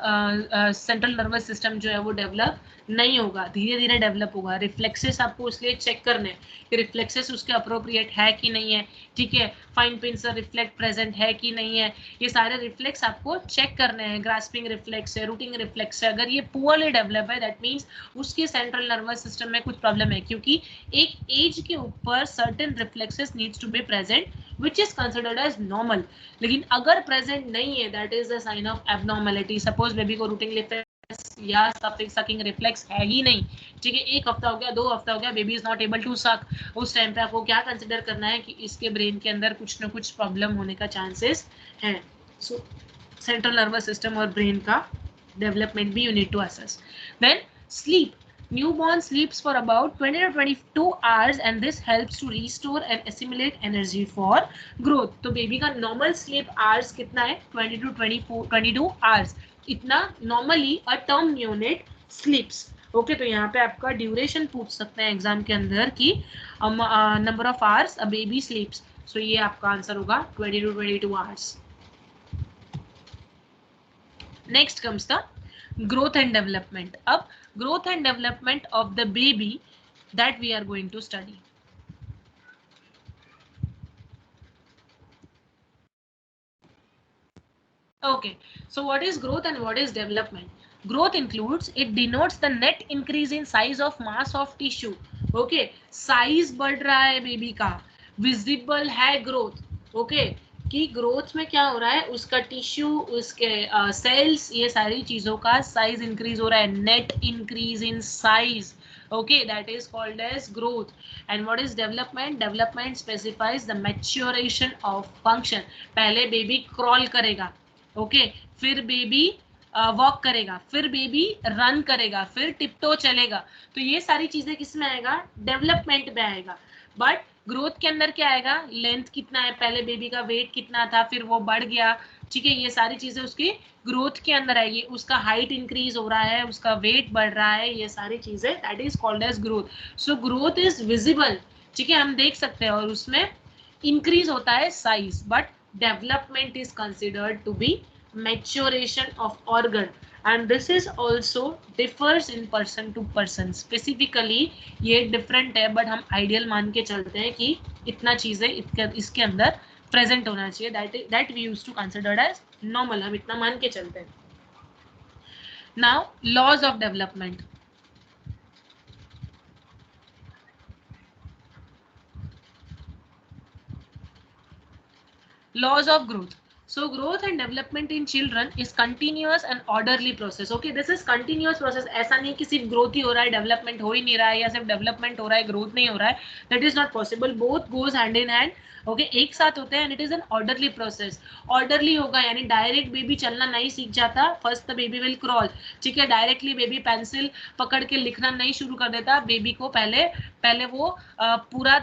central nervous system जो है वो develop नहीं होगा, धीरे धीरे डेवलप होगा. रिफ्लेक्सेस आपको इसलिए चेक करने कि रिफ्लेक्सेस उसके अप्रोप्रिएट है कि नहीं है. ठीक है, फाइन पिंसर रिफ्लेक्स प्रेजेंट है कि नहीं है, ये सारे रिफ्लेक्स आपको चेक करने हैं. ग्रास्पिंग रिफ्लेक्स है, रूटिंग रिफ्लेक्स है, अगर ये पुअरली डेवलप है दैट मीन्स उसके सेंट्रल नर्वस सिस्टम में कुछ प्रॉब्लम है, क्योंकि एक एज के ऊपर certain reflexes needs to be present which is considered as normal. लेकिन अगर प्रेजेंट नहीं है that is the sign of abnormality. Suppose baby को रूटिंग रिफ्लेक्स या सकिंग रिफ्लेक्स है ही नहीं. ठीक है, एक हफ्ता हो गया, 2 हफ्ता हो गया, baby is not able to suck, उस टाइम पे आपको क्या कंसिडर करना है कि इसके ब्रेन के अंदर कुछ ना कुछ प्रॉब्लम होने का चांसेस है. सो सेंट्रल नर्वस सिस्टम और ब्रेन का डेवलपमेंट भी you need to assess. Then sleep, newborn sleeps for about 20 to 22 hours and this helps to restore and assimilate energy for growth. तो बेबी का normal sleep hours कितना है, 20 to 22 hours. इतना normally a term unit स्लीप्स. Okay, तो यहाँ पे आपका duration पूछ सकते हैं एग्जाम के अंदर कि number of hours a baby sleeps. So ये आपका आंसर होगा 20 to 22 hours. Next comes the growth and development. अब growth and development of the baby that we are going to study. Okay, so what is growth and what is development? Growth includes, it denotes the net increase in size of mass of tissue. Okay, size बढ़ रहा है baby का, visible है growth. Okay, कि growth में क्या हो रहा है, उसका टिश्यू, उसके सेल्स, ये सारी चीजों का साइज इंक्रीज हो रहा है. Net increase in size. Okay, that is called as growth. And what is development? Development specifies the maturation of function. पहले बेबी क्रॉल करेगा, ओके, फिर बेबी वॉक करेगा, फिर बेबी रन करेगा, फिर टिपटो चलेगा. तो ये सारी चीजें किसमें आएगा, डेवलपमेंट में आएगा. बट ग्रोथ के अंदर क्या आएगा, लेंथ कितना है, पहले बेबी का वेट कितना था, फिर वो बढ़ गया. ठीक है, ये सारी चीजें उसकी ग्रोथ के अंदर आएगी. उसका हाइट इंक्रीज हो रहा है, उसका वेट बढ़ रहा है, ये सारी चीजें that is called as growth. So growth is visible. ठीक है, हम देख सकते हैं, और उसमें इंक्रीज होता है size. But development is considered to be maturation of organ, and this is also differs in person to person. Specifically ये different है, but हम ideal मान के चलते हैं कि इतना चीजें इसके अंदर present होना चाहिए. that we used to consider as normal. हम इतना मान के चलते हैं. Now laws of development. Laws of growth. So growth and development in children is continuous and orderly process. Okay, this is continuous process. ऐसा नहीं कि सिर्फ growth ही हो रहा है, development हो ही नहीं रहा है, या सिर्फ development हो रहा है, growth नहीं हो रहा है. That is not possible. Both goes hand in hand. Okay, एक साथ होते हैं, and it is an orderly process. Orderly होगा यानी डायरेक्ट बेबी चलना नहीं सीख जाता. First the baby will crawl. ठीक है, डायरेक्टली बेबी पेंसिल पकड़ के लिखना नहीं शुरू कर देता. बेबी को पहले वो पूरा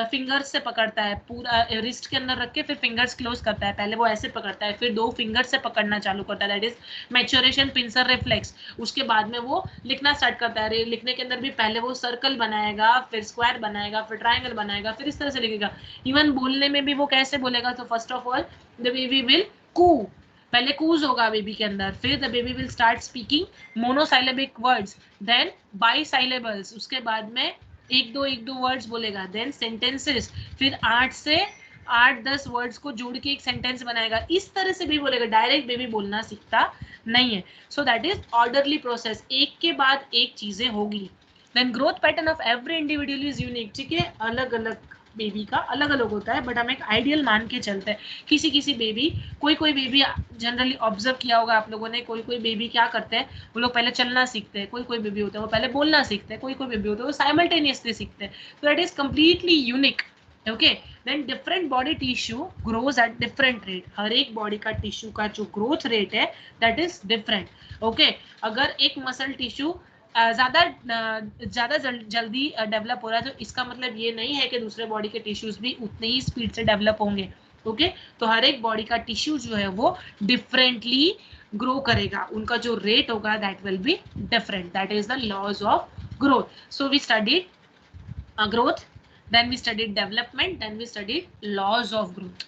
फिंगर्स से पकड़ता है, पूरा रिस्ट के अंदर रख के फिर फिंगर्स क्लोज करता है. पहले वो ऐसे पकड़ता है, फिर 2 फिंगर से पकड़ना चालू करता है, that is maturation pincer reflex. उसके बाद में वो लिखना स्टार्ट करता है. लिखने के अंदर भी पहले वो सर्कल बनाएगा, फिर स्क्वायर बनाएगा, फिर ट्रायंगल बनाएगा, फिर इस तरह से लिखेगा. इवन बोलने में भी वो कैसे बोलेगा, तो first of all the baby will coo, पहले कूज होगा बेबी के अंदर, फिर the baby will start speaking monosyllabic words, then bisyllables, उसके बाद में एक दो वर्ड्स बोलेगा, देन सेंटेंसेस, फिर 8 से 8-10 वर्ड्स को जोड़ के एक सेंटेंस बनाएगा, इस तरह से भी बोलेगा, डायरेक्ट बेबी बोलना सीखता नहीं है। So that is orderly process, एक के बाद एक चीजें होगी। Then growth pattern of every individual is unique, ठीक है, अलग अलग बेबी का अलग अलग होता है, बट हम एक आइडियल मान के चलते हैं। किसी बेबी, कोई बेबी जनरली ऑब्जर्व किया होगा आप लोगों ने, कोई बेबी क्या करते हैं, वो लोग पहले चलना सीखते हैं, कोई बेबी होता है वो पहले बोलना सीखते हैं, कोई बेबी होता है वो साइमल्टेनियसली सीखते हैं। तो that is completely unique. Okay, then different body tissue grows at different rate, हर एक बॉडी का टिश्यू का जो ग्रोथ रेट है दैट इज डिफरेंट। ओके, अगर एक मसल टिश्यू ज्यादा जल्दी डेवलप हो रहा है, तो इसका मतलब ये नहीं है कि दूसरे बॉडी के टिश्यूज भी उतने ही स्पीड से डेवलप होंगे। ओके, तो हर एक बॉडी का टिश्यू जो है वो डिफरेंटली ग्रो करेगा, उनका जो रेट होगा that will be different, that is the laws of growth. So we studied growth, then we studied development, then we studied laws of growth.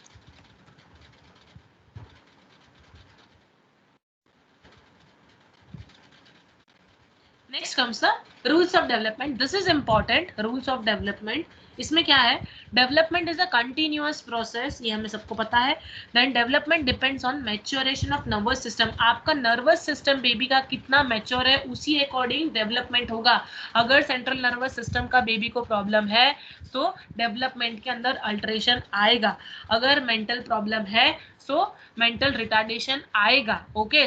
Next comes the rules of development. This is important, rules of development. इसमें क्या है, development is a continuous process, ये हमें सबको पता है। Then development depends on maturation of nervous system, आपका nervous system baby का कितना मैच्योर है उसी अकॉर्डिंग डेवलपमेंट होगा। अगर सेंट्रल नर्वस सिस्टम का बेबी को प्रॉब्लम है तो डेवलपमेंट के अंदर अल्टरेशन आएगा, अगर मेंटल प्रॉब्लम है सो मेंटल रिटार्डेशन आएगा। ओके,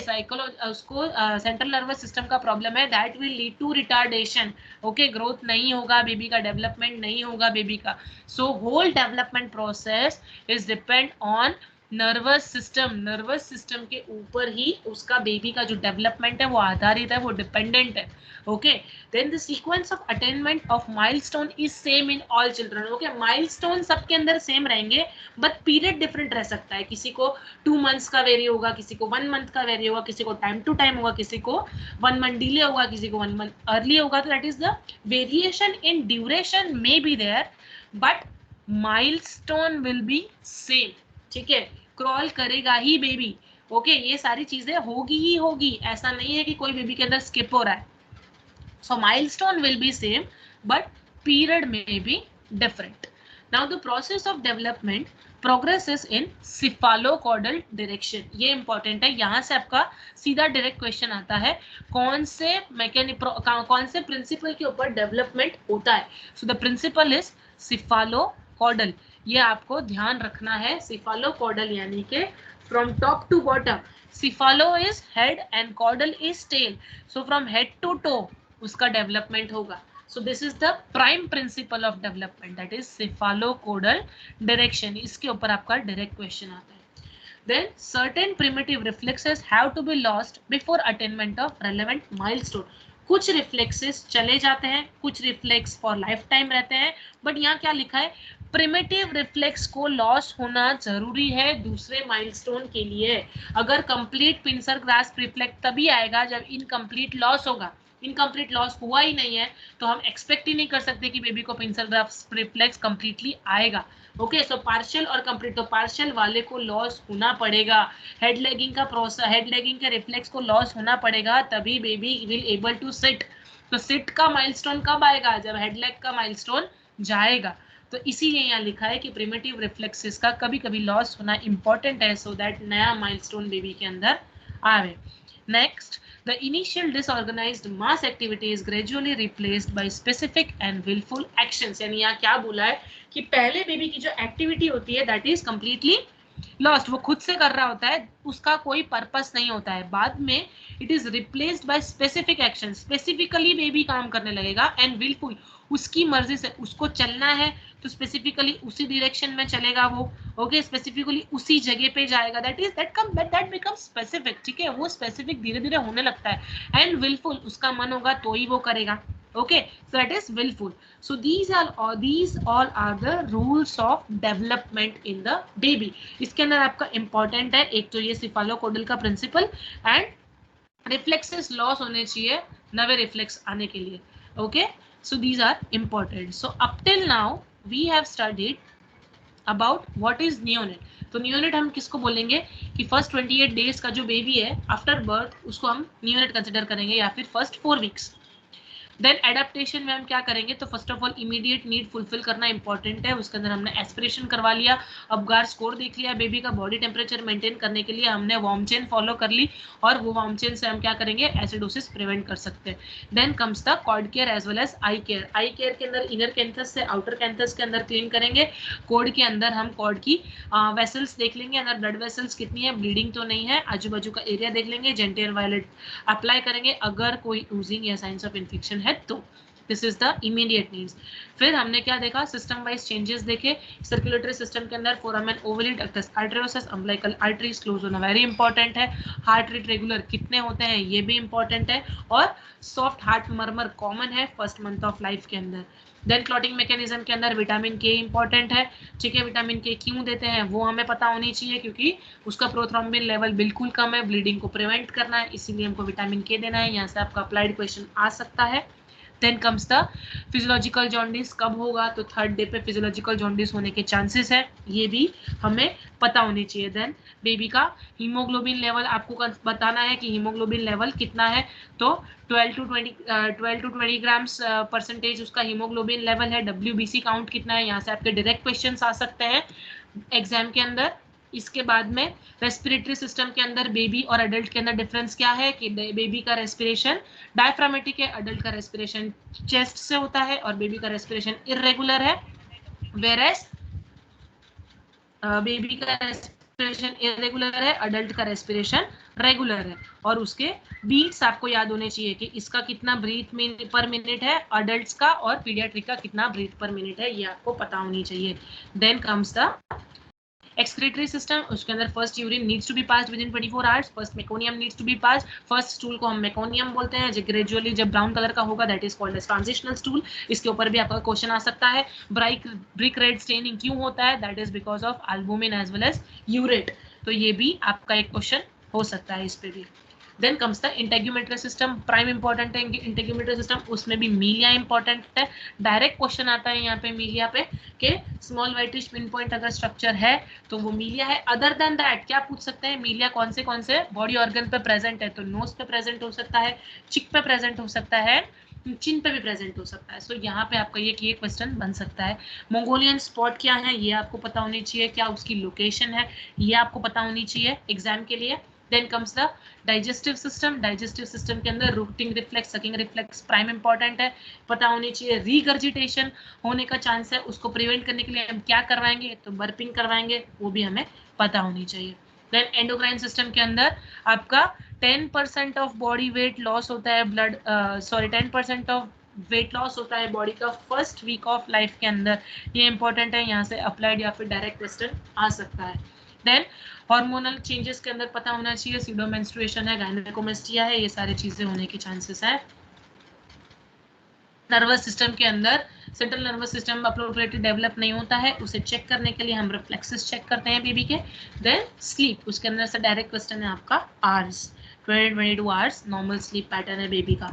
उसको सेंट्रल नर्वस सिस्टम का प्रॉब्लम है, that will lead to retardation. Okay, growth नहीं होगा बेबी का, डेवलपमेंट नहीं होगा बेबी का। So whole development process is depend on nervous system के ऊपर ही उसका बेबी का जो डेवलपमेंट है वो आधारित है, वो डिपेंडेंट है। Okay, then the sequence of attainment of milestone is same in all children. Okay, milestone सबके अंदर सेम रहेंगे, बट पीरियड डिफरेंट रह सकता है, किसी को 2 मंथ्स का वेरी होगा, किसी को 1 मंथ का वेरी होगा, किसी को टाइम टू टाइम होगा, किसी को 1 मंथ डिले होगा, किसी को 1 मंथ अर्ली होगा। तो that is the variation in duration may be there, but milestone will be same. ठीक है, क्रॉल करेगा ही बेबी। ओके, ये सारी चीजें होगी ही होगी, ऐसा नहीं है कि कोई बेबी के अंदर स्किप हो रहा है। So milestone will be same but period में be different. Now the process of development progresses in cephalocaudal direction, ये इंपॉर्टेंट है, यहाँ से आपका सीधा डायरेक्ट क्वेश्चन आता है, कौन से प्रिंसिपल के ऊपर डेवलपमेंट होता है। So the principle is cephalocaudal, ये आपको ध्यान रखना है। सिफालोकॉर्डल यानी कि from top to bottom, cephalo is head and caudal is tail, so from head to toe उसका डेवलपमेंट होगा। So this is the prime principle of development, that is cephalocaudal direction, इसके ऊपर आपका direct question आता है। Then certain primitive reflexes have to be lost before attainment of relevant milestone, कुछ reflexes चले जाते हैं, कुछ रिफ्लेक्स फॉर लाइफ टाइम रहते हैं, बट यहाँ क्या लिखा है, प्रिमिटिव रिफ्लेक्स को लॉस होना जरूरी है दूसरे माइलस्टोन के लिए। अगर कंप्लीट पिंसर ग्रास्प रिफ्लेक्स तभी आएगा जब इनकम्प्लीट लॉस होगा, इनकम्प्लीट लॉस हुआ ही नहीं है तो हम एक्सपेक्ट ही नहीं कर सकते कि बेबी को पिंसर ग्रास्प रिफ्लेक्स कंप्लीटली आएगा। ओके, सो पार्शियल और कंप्लीट, तो पार्शियल वाले को लॉस होना पड़ेगा, हेड लेगिंग का प्रोसेस, हेड लेगिंग के रिफ्लेक्स को लॉस होना पड़ेगा तभी baby will able to sit. तो सिट का माइलस्टोन कब आएगा, जब हेड लेग का माइलस्टोन जाएगा। तो इसीलिए यहाँ लिखा है कि प्रिमिटिव रिफ्लेक्सेस का कभी कभी लॉस होना इंपॉर्टेंट है, सो दैट नया माइलस्टोन बेबी के अंदर आवे। Next, the initial disorganized mass activity is gradually replaced by specific and willful actions, यानी यहाँ क्या बोला है कि पहले बेबी की जो एक्टिविटी होती है दैट इज कंप्लीटली लॉस्ट, वो खुद से कर रहा होता है, उसका कोई पर्पस नहीं होता है, बाद में it is replaced by specific action, specifically baby काम करने लगेगा, एंड विलफुल, उसकी मर्जी से उसको चलना है तो स्पेसिफिकली उसी डायरेक्शन में चलेगा वो। ओके, स्पेसिफिकली उसी जगह पे जाएगा, दैट बिकम्स स्पेसिफिक। ठीक है, वो स्पेसिफिक धीरे धीरे होने लगता है, एंड विलफुल, उसका मन होगा तो ही वो करेगा। Okay, so that is willful. So these all are the rules of development in the baby. इसके अंदर आपका important है, एक तो ये सिफालोकॉर्डल का प्रिंसिपल, एंड रिफ्लेक्सेस लॉस होने चाहिए नवे रिफ्लेक्स आने के लिए। Okay, so these are important. So up till now we have studied about what is neonate. तो neonate हम किसको बोलेंगे कि फर्स्ट 28 डेज का जो बेबी है आफ्टर बर्थ उसको हम neonate कंसिडर करेंगे, या फिर फर्स्ट 4 वीक्स। देन एडेप्टेशन में हम क्या करेंगे, तो first of all immediate need fulfil करना इंपॉर्टेंट है, उसके अंदर हमने एस्पिरेशन करवा लिया, अबगार स्कोर देख लिया, बेबी का बॉडी टेम्परेचर मेंटेन करने के लिए हमने वार्म चेन फॉलो कर ली, और वो वार्म चेन से हम क्या करेंगे, एसिडोसिस प्रिवेंट कर सकते हैं। Then comes the cord care as well as eye care. Eye care के अंदर इनर कैंथस से आउटर कैंथस के अंदर क्लीन करेंगे, कॉर्ड के अंदर हम कॉर्ड की वेसल्स देख लेंगे, अंदर ब्लड वेसल्स कितनी है, ब्लीडिंग तो नहीं है, आजू बाजू का एरिया देख लेंगे, जेंटियल वायलेट अप्लाई करेंगे अगर कोई यूजिंग या साइंस ऑफ इन्फेक्शन है तो। This is the immediate needs. फिर हमने क्या देखा, सिस्टम वाइज चेंजेस देखे, सर्कुलेटरी सिस्टम के अंदर foramen ovale ductus arteriosus umbilical arteries close होना वेरी इंपॉर्टेंट है, हार्ट रेट रेगुलर कितने होते हैं ये भी इंपॉर्टेंट है, और सॉफ्ट हार्ट मर्मर कॉमन है फर्स्ट मंथ ऑफ लाइफ के अंदर। देन क्लॉटिंग मैकेनिज्म के अंदर विटामिन के इंपॉर्टेंट है, ठीक है, विटामिन के क्यों देते हैं वो हमें पता होनी चाहिए, क्योंकि उसका प्रोथ्रोम्बिन लेवल बिल्कुल कम है, ब्लीडिंग को प्रिवेंट करना है, इसीलिए हमको विटामिन के देना है, यहाँ से आपका अप्लाइड क्वेश्चन आ सकता है। Then comes the physiological jaundice कब होगा, तो थर्ड डे पे फिजियोलॉजिकल जॉन्डिस होने के चांसेस है, ये भी हमें पता होनी चाहिए। देन बेबी का हीमोग्लोबिन लेवल आपको बताना है कि हीमोग्लोबिन लेवल कितना है, तो 12 टू 20 ग्राम्स परसेंटेज उसका हीमोग्लोबिन लेवल है। WBC काउंट कितना है, यहाँ से आपके डायरेक्ट क्वेश्चंस आ सकते हैं एग्जाम के अंदर। इसके बाद में रेस्पिरेटरी सिस्टम के अंदर बेबी और एडल्ट के अंदर डिफरेंस क्या है, कि बेबी का रेस्पिरेशन डायफ्रामेटिक है, एडल्ट का रेस्पिरेशन चेस्ट से होता है, और बेबी का रेस्पिरेशन इरेगुलर है, वेरएस बेबी का रेस्पिरेशन इरेगुलर है, अडल्ट का रेस्पिरेशन रेगुलर है। और उसके बीट्स आपको याद होने चाहिए कि इसका कितना ब्रीथ पर मिनट है अडल्ट्स का, और पीडियाट्रिक का कितना ब्रीथ पर मिनट है, ये आपको पता होनी चाहिए। Then comes the excretory system, उसके अंदर first urine needs to be passed within 24 hours, first meconium needs to be passed, first stool को हम मेकोनियम बोलते हैं, जो ग्रेजुअली जब ब्राउन कलर का होगा that is called as transitional stool. इसके ऊपर भी आपका क्वेश्चन आ सकता है। ब्रिक रेड स्टेनिंग क्यों होता है, that is because of albumin as well as urate, तो ये भी आपका एक क्वेश्चन हो सकता है इस पे भी। Then comes the integumentary system, prime important है इंटेग्यूमेट्री सिस्टम, उसमें भी मीलिया इंपॉर्टेंट है, डायरेक्ट क्वेश्चन आता है यहाँ पे मीलिया पे कि स्मॉल वाइटिश पिन पॉइंट अगर स्ट्रक्चर है तो वो मीलिया है। अदर देन दैट क्या पूछ सकते हैं, मीलिया कौन से बॉडी ऑर्गन पे प्रेजेंट है, तो नोज पे प्रेजेंट हो सकता है, चिक पे प्रेजेंट हो सकता है, चिन पे भी प्रेजेंट हो सकता है। सो यहाँ पे आपका ये क्वेश्चन बन सकता है। मंगोलियन स्पॉट क्या है ये आपको पता होनी चाहिए, क्या उसकी लोकेशन है ये आपको पता होनी चाहिए एग्जाम के लिए। Then comes the digestive system, digestive system के अंदर rooting reflex sucking reflex prime important है, पता होनी चाहिए। रीगर्जिटेशन होने का चांस है, उसको प्रिवेंट करने के लिए हम क्या करवाएंगे, तो बर्पिंग करवाएंगे, वो भी हमें पता होनी चाहिए। देन एंडोक्राइन सिस्टम के अंदर आपका 10% ऑफ बॉडी वेट लॉस होता है, 10% ऑफ वेट लॉस होता है बॉडी का फर्स्ट वीक ऑफ लाइफ के अंदर, ये इंपॉर्टेंट है, यहाँ से अप्लाइड या फिर डायरेक्ट क्वेश्चन आ सकता है। देन हार्मोनल चेंजेस के अंदर पता होना चाहिए, सीडो मेंस्ट्रुएशन है, गायनेकोमेस्टिया है, ये सारी चीजें होने के चांसेस है। नर्वस सिस्टम के अंदर central nervous system appropriately develop नहीं होता है, उसे चेक करने के लिए हम रिफ्लेक्सेस चेक करते हैं बेबी के। देन स्लीप, उसके अंदर से डायरेक्ट क्वेश्चन है आपका hours, 22 hours normal sleep pattern है बेबी का।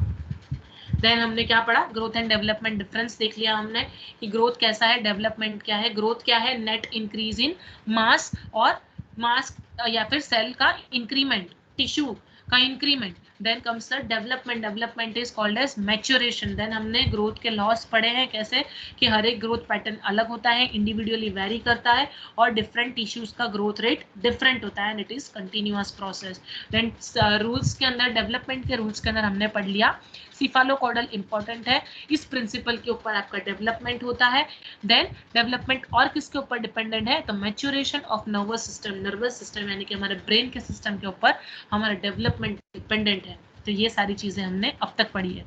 देन हमने क्या पढ़ा, ग्रोथ एंड डेवलपमेंट डिफरेंस देख लिया हमने कि ग्रोथ कैसा है, डेवलपमेंट क्या है। ग्रोथ क्या है, नेट इंक्रीज इन मास, और मास या फिर सेल का इंक्रीमेंट, टिश्यू का increment. Then comes the development, development is called as maturation. Then हमने ग्रोथ के लॉस पढ़े हैं कैसे, कि हर एक ग्रोथ पैटर्न अलग होता है, इंडिविजुअली वेरी करता है, और डिफरेंट टिश्यूज का ग्रोथ रेट डिफरेंट होता है, and it is continuous process. Then rules के अंदर, डेवलपमेंट के रूल्स के अंदर हमने पढ़ लिया सिफालोकॉर्डल इंपॉर्टेंट है, इस प्रिंसिपल के ऊपर आपका डेवलपमेंट होता है। देन डेवलपमेंट और किसके ऊपर डिपेंडेंट है, तो maturation of nervous system, nervous system यानी कि हमारे ब्रेन के सिस्टम के ऊपर हमारा डेवलपमेंट डिपेंडेंट है। तो ये सारी चीजें हमने अब तक पढ़ी है।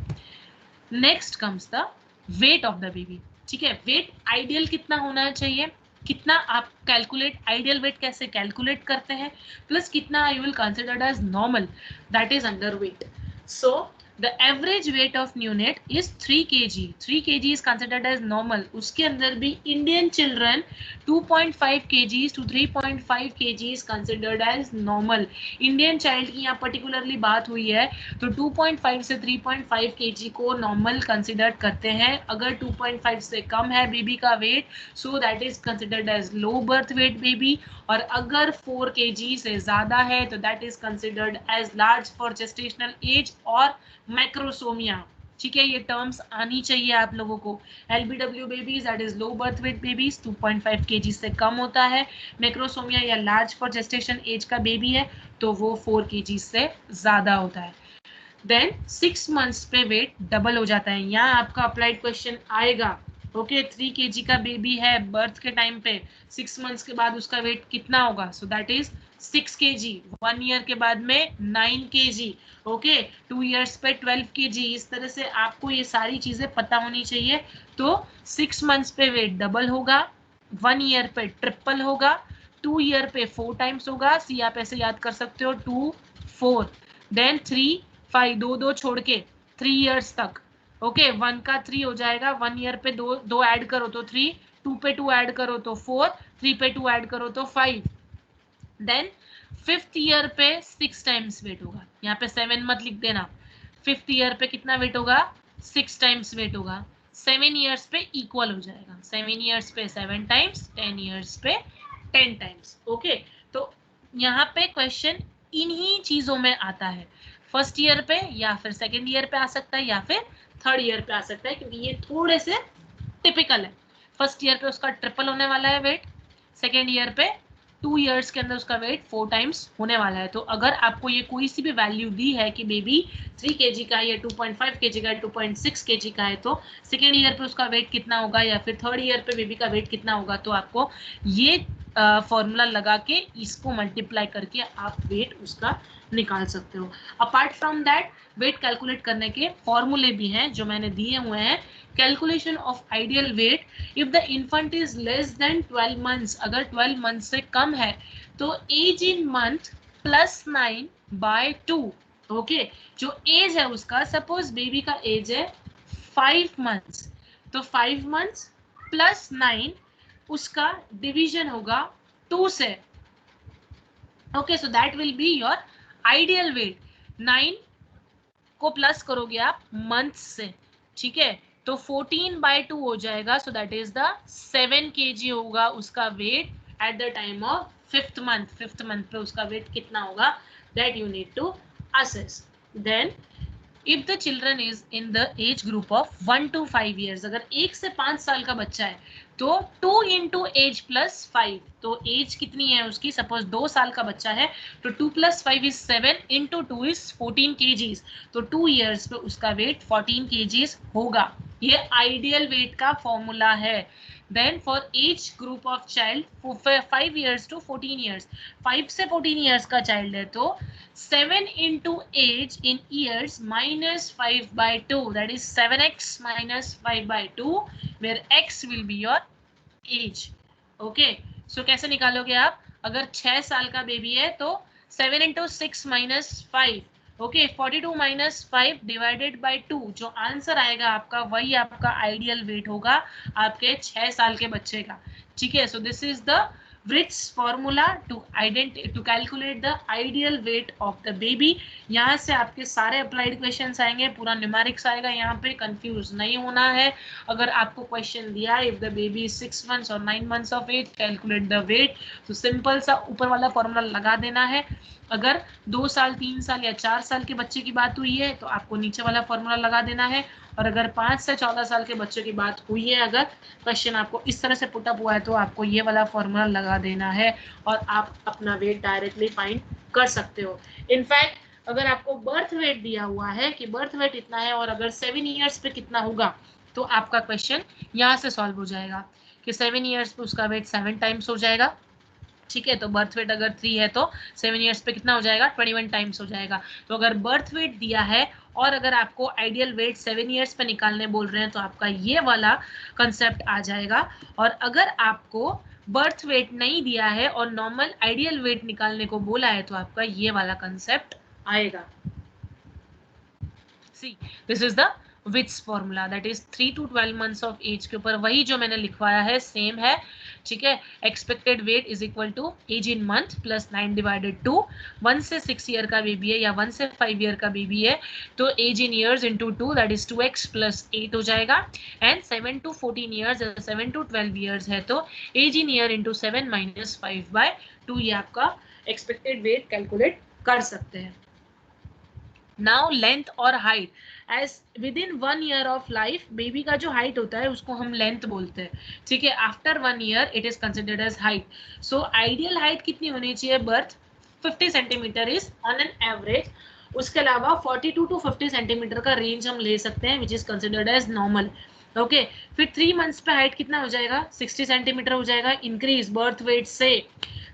Next comes the weight of the baby, ठीक है। वेट आइडियल कितना होना चाहिए, कितना आप कैलकुलेट, आइडियल वेट कैसे कैलकुलेट करते हैं, प्लस कितना you will considered as normal, that is under weight. So the average weight of neonate is 3 kg, 3 kg is considered as normal। उसके अंदर भी Indian children 2.5 kg to 3.5 kg is considered as normal। Indian child की यहाँ particularly बात हुई है, तो 2.5 से 3.5 kg को normal consider करते हैं। अगर 2.5 से कम है बेबी का wait, so that is considered as low birth weight baby, और अगर 4 kg से ज्यादा है तो that is considered as large for gestational age और मैक्रोसोमिया। ठीक है, ये टर्म्स आनी चाहिए आप लोगों को। LBW babies that is low birth wait babies 2.5 kg से कम होता है। मैक्रोसोमिया या लार्ज फॉर जेस्टेशन एज का बेबी है तो वो 4 kg से ज्यादा होता है। देन 6 मंथ्स पे वेट डबल हो जाता है। यहाँ आपका अप्लाइड क्वेश्चन आएगा। ओके 3 kg का बेबी है बर्थ के टाइम पे, 6 मंथ्स के बाद उसका वेट कितना होगा? So that is 6 kg। 1 year के बाद में 9 kg। ओके 2 इयर्स पे 12 kg। इस तरह से आपको ये सारी चीजें पता होनी चाहिए। तो 6 मंथ्स पे वेट डबल होगा, 1 ईयर पे ट्रिपल होगा, 2 ईयर पे 4 टाइम्स होगा। सी आप ऐसे याद कर सकते हो 2 4, देन 3 5, दो दो छोड़ के 3 इयर्स तक। ओके 1 का 3 हो जाएगा, 1 ईयर पे दो दो ऐड करो तो 3, 2 पे 2 ऐड करो तो 4, 3 पे 2 ऐड करो तो 5। देन 5th ईयर पे 6 टाइम्स वेट होगा। यहाँ पे 7 मत लिख देना। 5th ईयर पे कितना वेट होगा? 6 टाइम्स वेट होगा। 7 इयर्स पे इक्वल हो जाएगा। 7 इयर्स पे 7 टाइम्स, 10 इयर्स पे 10 टाइम्स। ओके तो यहाँ पे क्वेश्चन इन्हीं चीजों में आता है। फर्स्ट ईयर पे या फिर सेकेंड ईयर पे आ सकता है या फिर थर्ड ईयर पे आ सकता है, क्योंकि ये थोड़े से टिपिकल है। फर्स्ट ईयर पे उसका ट्रिपल होने वाला है वेट, सेकेंड ईयर पे 2 इयर्स के अंदर उसका वेट 4 टाइम्स होने वाला है। तो अगर आपको ये कोई सी भी वैल्यू दी है कि बेबी 3 kg का है या 2.5 kg का है, 2.6 kg का है, तो सेकेंड ईयर पे उसका वेट कितना होगा या फिर थर्ड ईयर पे बेबी का वेट कितना होगा, तो आपको ये फॉर्मूला लगा के इसको मल्टीप्लाई करके आप वेट उसका निकाल सकते हो। Apart from that weight calculate करने के फॉर्मूले भी हैं जो मैंने दिए हुए हैं। Calculation of ideal weight if the infant is less then 12 months, अगर 12 मंथ से कम है तो एज इन मंथ +9/2। ओके जो एज है उसका, सपोज बेबी का एज है 5 मंथ्स, तो 5 मंथ्स +9 उसका डिवीजन होगा 2 से। Okay so that will be your ideal weight. 9 को प्लस करोगे आप मंथ से, ठीक है, तो 14/2 हो जाएगा। So that is the 7 kg होगा उसका weight at the time of 5th month. 5th month पे उसका वेट कितना होगा, that you need to assess. Then if the children is in the age group of 1 to 5 years, अगर 1 से 5 साल का बच्चा है तो 2 into एज प्लस 5, तो एज कितनी है उसकी, सपोज 2 साल का बच्चा है तो 2 + 5 is 7 into 2 is 14 kgs, तो 2 years पे उसका वेट 14 kgs होगा। ये आइडियल वेट का फॉर्मूला है। Then for age group of child 5 years to 14 years, 5 से 14 years का चाइल्ड है तो 7 into age in years -5/2, that is 7x -5/2, where x will be your age. Okay, so कैसे निकालोगे आप? अगर 6 साल का बेबी है तो 7 into 6 - 5, ओके 42 - 5 डिवाइडेड बाय 2, जो आंसर आएगा आपका वही आपका आइडियल वेट होगा आपके 6 साल के बच्चे का। ठीक है, so this is the Wright's formula to calculate the ideal weight of the baby। यहाँ से आपके सारे अप्लाइड क्वेश्चंस आएंगे, पूरा न्यूमेरिक्स आएगा, यहाँ पे कंफ्यूज नहीं होना है। अगर आपको क्वेश्चन दिया है if the baby is 6 months और 9 months of age calculate the weight, तो सिंपल सा ऊपर वाला फॉर्मूला लगा देना है। अगर 2 साल 3 साल या 4 साल के बच्चे की बात हुई है तो आपको नीचे वाला फॉर्मूला लगा देना है। और अगर 5 से 14 साल के बच्चों की बात हुई है, अगर क्वेश्चन आपको इस तरह से पुटअप हुआ है तो आपको ये वाला फॉर्मूला लगा देना है और आप अपना वेट डायरेक्टली फाइंड कर सकते हो। इनफैक्ट अगर आपको बर्थ वेट दिया हुआ है कि बर्थ वेट इतना है और अगर 7 इयर्स पे कितना होगा, तो आपका क्वेश्चन यहाँ से सॉल्व हो जाएगा कि 7 इयर्स पे उसका वेट 7 टाइम्स हो जाएगा। ठीक है, तो बर्थ वेट अगर 3 है तो 7 इयर्स पे कितना हो जाएगा, 21 टाइम्स हो जाएगा। तो अगर बर्थ वेट दिया है और अगर आपको आइडियल वेट 7 इयर्स पे निकालने बोल रहे हैं तो आपका ये वाला कंसेप्ट आ जाएगा। और अगर आपको बर्थ वेट नहीं दिया है और नॉर्मल आइडियल वेट निकालने को बोला है तो आपका ये वाला कंसेप्ट आएगा। See this is the Weech's formula, that is 3 to 12 months of age के ऊपर वही जो मैंने लिखवाया है सेम है। ठीक है, expected weight is equal to age in month +9/2। 1 से 6 ईयर का बेबी है या 1 से 5 ईयर का बेबी है तो age in years into 2 that is 2x + 8 हो जाएगा। And 7 to 14 years 7 to 12 years है तो एज इन ईयर इंटू 7 - 5/2, ये आपका एक्सपेक्टेड वेट कैलकुलेट कर सकते हैं। नाउ लेंथ और height, age within 1 year of life baby का जो हाइट होता है उसको हम लेंथ बोलते हैं, ठीक है। After 1 year it is considered as height. So ideal height कितनी होनी चाहिए birth, 50 centimetre is on an average. उसके अलावा 42 टू 50 सेंटीमीटर का रेंज हम ले सकते हैं which is considered as normal. Okay, फिर 3 मंथ्स पे हाइट कितना हो जाएगा, 60 सेंटीमीटर हो जाएगा इंक्रीज बर्थ वेट से।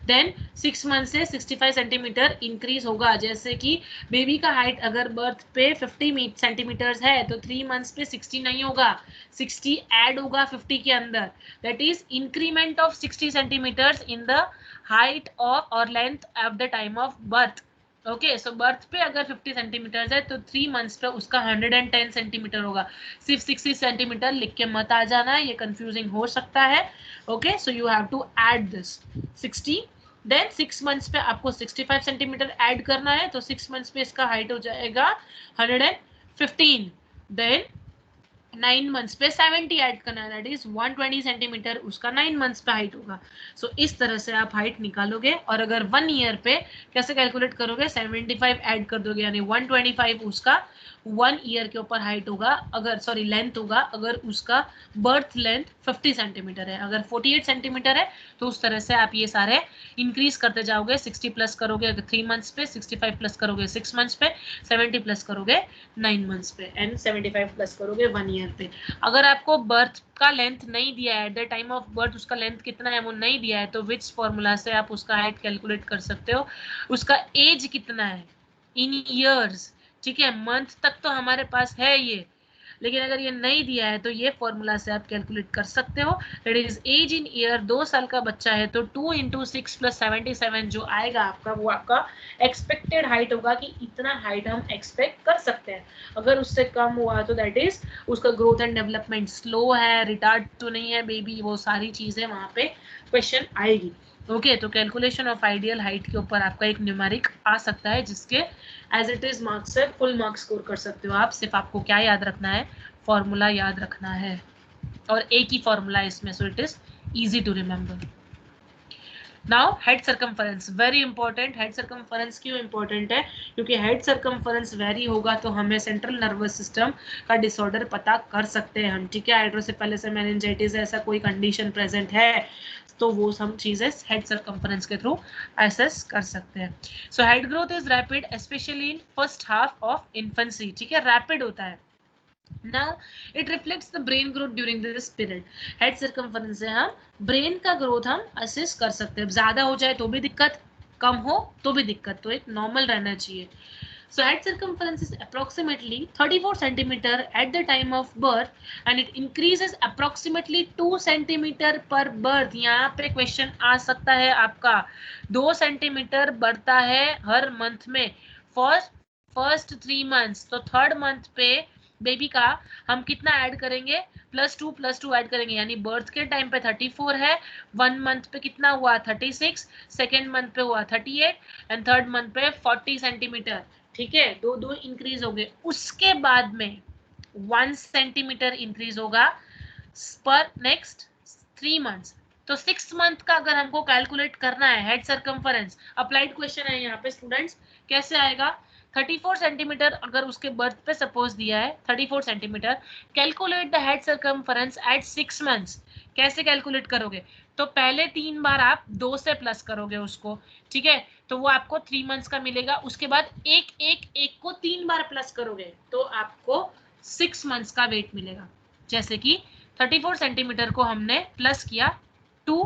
देन 6 मंथ से 65 सेंटीमीटर इंक्रीज होगा, जैसे कि बेबी का हाइट अगर बर्थ पे 50 सेंटीमीटर है तो 3 मंथ्स पे 60 नहीं होगा, 60 ऐड होगा 50 के अंदर, that is increment of 60 centimetre in the height of और length at the time of birth. Okay, so birth पे अगर 50 सेंटीमीटर है तो 3 मंथ्स पे उसका 110 सेंटीमीटर होगा। सिर्फ 60 सेंटीमीटर लिख के मत आ जाना, ये कंफ्यूजिंग हो सकता है। Okay, so you have to add this 60, देन 6 मंथ्स पे आपको 65 सेंटीमीटर ऐड करना है, तो 6 मंथ्स पे इसका हाइट हो जाएगा 115। देन 9 मंथ्स पे 70 ऐड करना है, दैट इज 120 सेंटीमीटर उसका 9 मंथ्स पे हाइट होगा। सो इस तरह से आप हाइट निकालोगे, और अगर 1 ईयर पे कैसे कैलकुलेट करोगे, 75 ऐड कर दोगे, यानी 125 उसका 1 ईयर के ऊपर हाइट होगा, अगर सॉरी लेंथ होगा, अगर उसका बर्थ लेंथ 50 सेंटीमीटर है। अगर 48 सेंटीमीटर है तो उस तरह से आप ये सारे इंक्रीज करते जाओगे, 60 प्लस करोगे 3 मंथ्स पे, 65 प्लस करोगे 6 मंथ्स पे, 70 प्लस करोगे 9 मंथ्स पे, एंड 75 प्लस करोगे 1 ईयर पे। अगर आपको बर्थ का लेंथ नहीं दिया है, eight the time of birth उसका लेंथ कितना है वो नहीं दिया है, तो विच फॉर्मूला से आप उसका हाइट कैलकुलेट कर सकते हो, उसका एज कितना है इन ईयर्स, ठीक है। मंथ तक तो हमारे पास है ये, लेकिन अगर ये नहीं दिया है तो ये फॉर्मूला से आप कैलकुलेट कर सकते हो, that is age in year. 2 साल का बच्चा है तो 2 इंटू 6 प्लस 77 जो आएगा आपका, वो आपका एक्सपेक्टेड हाइट होगा कि इतना हाइट हम एक्सपेक्ट कर सकते हैं। अगर उससे कम हुआ तो दैट इज उसका ग्रोथ एंड डेवलपमेंट स्लो है, रिटार्ड तो नहीं है बेबी, वो सारी चीजें वहां पे क्वेश्चन आएगी। ओके, तो कैलकुलेशन ऑफ आइडियल हाइट के ऊपर आपका एक न्यूमेरिक आ सकता है, जिसके एज इट इज मार्क्स से फुल मार्क्स स्कोर कर सकते हो आप। सिर्फ आपको क्या याद रखना है, फॉर्मूला याद रखना है, और एक ही फॉर्मूला है इसमें, so it is easy to remember. Now head circumference, very important. Head circumference क्यों इंपॉर्टेंट है, क्योंकि हेड सर्कमफरेंस वेरी होगा तो हमें सेंट्रल नर्वस सिस्टम का डिसऑर्डर पता कर सकते हैं हम, ठीक है। हाइड्रोसेफेलस मेनिंजाइटिस ऐसा कोई कंडीशन प्रेजेंट है तो वो सब चीजें हेड सर्कमफरेंस के थ्रू एसेस कर सकते हैं। So head growth is rapid specially in first half of infancy, ठीक है, रैपिड होता है। Now it reflects the brain growth during this period. Head circumference से हम ब्रेन का ग्रोथ हम असेस कर सकते हैं। ज्यादा हो जाए तो भी दिक्कत, कम हो तो भी दिक्कत, तो एक नॉर्मल रहना चाहिए। So head circumference is approximately 34 centimeter at the time of birth and it increases approximately 2 centimeter per birth. यहाँ पे क्वेश्चन आ सकता है आपका, 2 सेंटीमीटर बढ़ता है हर मंथ में फर्स्ट 3 मंथ्स, तो थर्ड मंथ पे बेबी का हम कितना ऐड करेंगे, +2 ऐड करेंगे, यानी बर्थ के टाइम पे 34 है, 1 मंथ पे कितना हुआ 36, सेकेंड मंथ पे हुआ 38 एंड थर्ड मंथ पे 40 सेंटीमीटर, ठीक है। दो इंक्रीज हो गए, उसके बाद में 1 सेंटीमीटर इंक्रीज होगा पर नेक्स्ट 3 मंथ्स। तो 6 मंथ का अगर हमको कैलकुलेट करना है हेड सर्कमफरेंस, अप्लाइड क्वेश्चन है यहाँ पे स्टूडेंट्स, कैसे आएगा, 34 सेंटीमीटर अगर उसके बर्थ पे सपोज दिया है 34 centimetre, calculate the head circumference at 6 months. कैसे कैलकुलेट करोगे, तो पहले 3 बार आप 2 से प्लस करोगे उसको, ठीक है, तो वो आपको 3 मंथ्स का मिलेगा। उसके बाद एक को 3 बार प्लस करोगे तो आपको 6 मंथ्स का वेट मिलेगा। जैसे कि 34 सेंटीमीटर को हमने प्लस किया 2,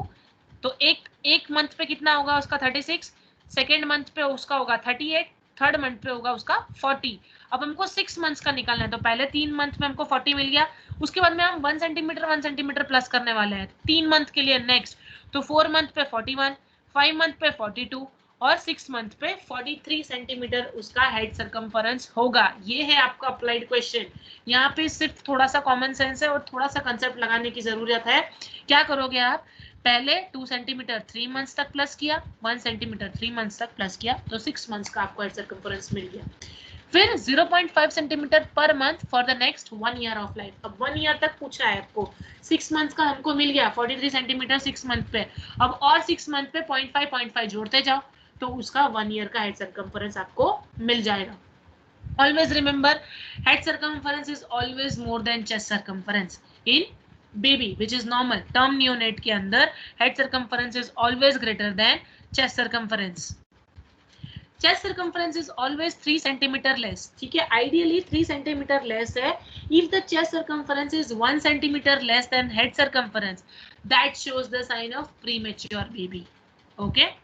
तो एक मंथ पे कितना होगा उसका 36, सेकेंड मंथ पे उसका होगा 38, थर्ड मंथ पे होगा उसका 40। अब हमको 6 मंथ्स का निकालना है, तो पहले 3 मंथ में हमको 40 मिल गया, उसके बाद में हम 1 सेंटीमीटर प्लस करने वाले हैं 3 मंथ के लिए नेक्स्ट, तो 4 मंथ पे 41, 5 मंथ पे 42 और 6 मंथ पे 43 सेंटीमीटर उसका हेड सर्कमफरेंस होगा। ये है आपका अप्लाइड क्वेश्चन। यहाँ पे सिर्फ थोड़ा सा कॉमन सेंस है और थोड़ा सा कंसेप्ट लगाने की जरूरत है। क्या करोगे आप, पहले 2 सेंटीमीटर 3 मंथ्स तक प्लस किया, 1 सेंटीमीटर 3 मंथ्स तक प्लस किया, तो 6 मंथ्स का आपको हेड सर्कमफरेंस मिल गया। फिर 0.5 centimetre per month for the next 1 year of life. अब 1 ईयर तक पूछा है आपको, 6 मंथ्स का हमको मिल गया 43 सेंटीमीटर 6 मंथ पे, अब और 6 मंथ पे 0.5 जोड़ते जाओ तो उसका 1 ईयर का हेड सर्कमफरेंस आपको मिल जाएगा। Always remember, head circumference is always more than chest circumference in baby, which is normal. Term neonate के अंदर head circumference is always greater than chest circumference. Chest circumference is always 3 centimeter less. ठीक है, ideally 3 centimeter less है. If the chest circumference is 1 centimeter less than head circumference, that shows the sign of premature baby. Okay,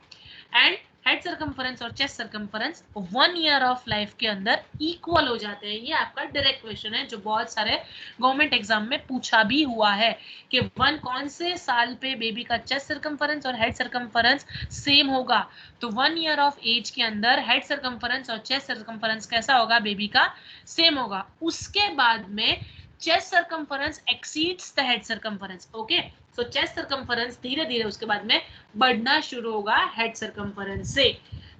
and head circumference और chest circumference 1 year of life के अंदर equal हो जाते हैं. ये आपका डायरेक्ट क्वेश्चन है जो बहुत सारे गवर्नमेंट एग्जाम में पूछा भी हुआ है कि कौन से साल पे बेबी का चेस्ट सर्कम्फरेंस और हेड सर्कम्फरेंस सेम होगा. तो 1 ईयर ऑफ एज के अंदर हेड सर्कम्फरेंस और चेस्ट सर्कम्फरेंस कैसा होगा, बेबी का सेम होगा. उसके बाद में chest circumference exceeds the head circumference. Okay, so chest circumference धीरे धीरे उसके बाद में बढ़ना शुरू होगा हेड सर्कम्फरेंस से.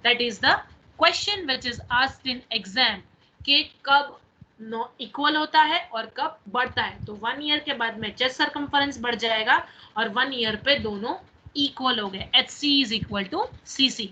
That is the question which is asked in exam कि कब इक्वल होता है और कब बढ़ता है. तो 1 ईयर के बाद में चेस्ट सर्कम्फरेंस बढ़ जाएगा और 1 ईयर पे दोनों इक्वल हो गए. HC is equal to CC.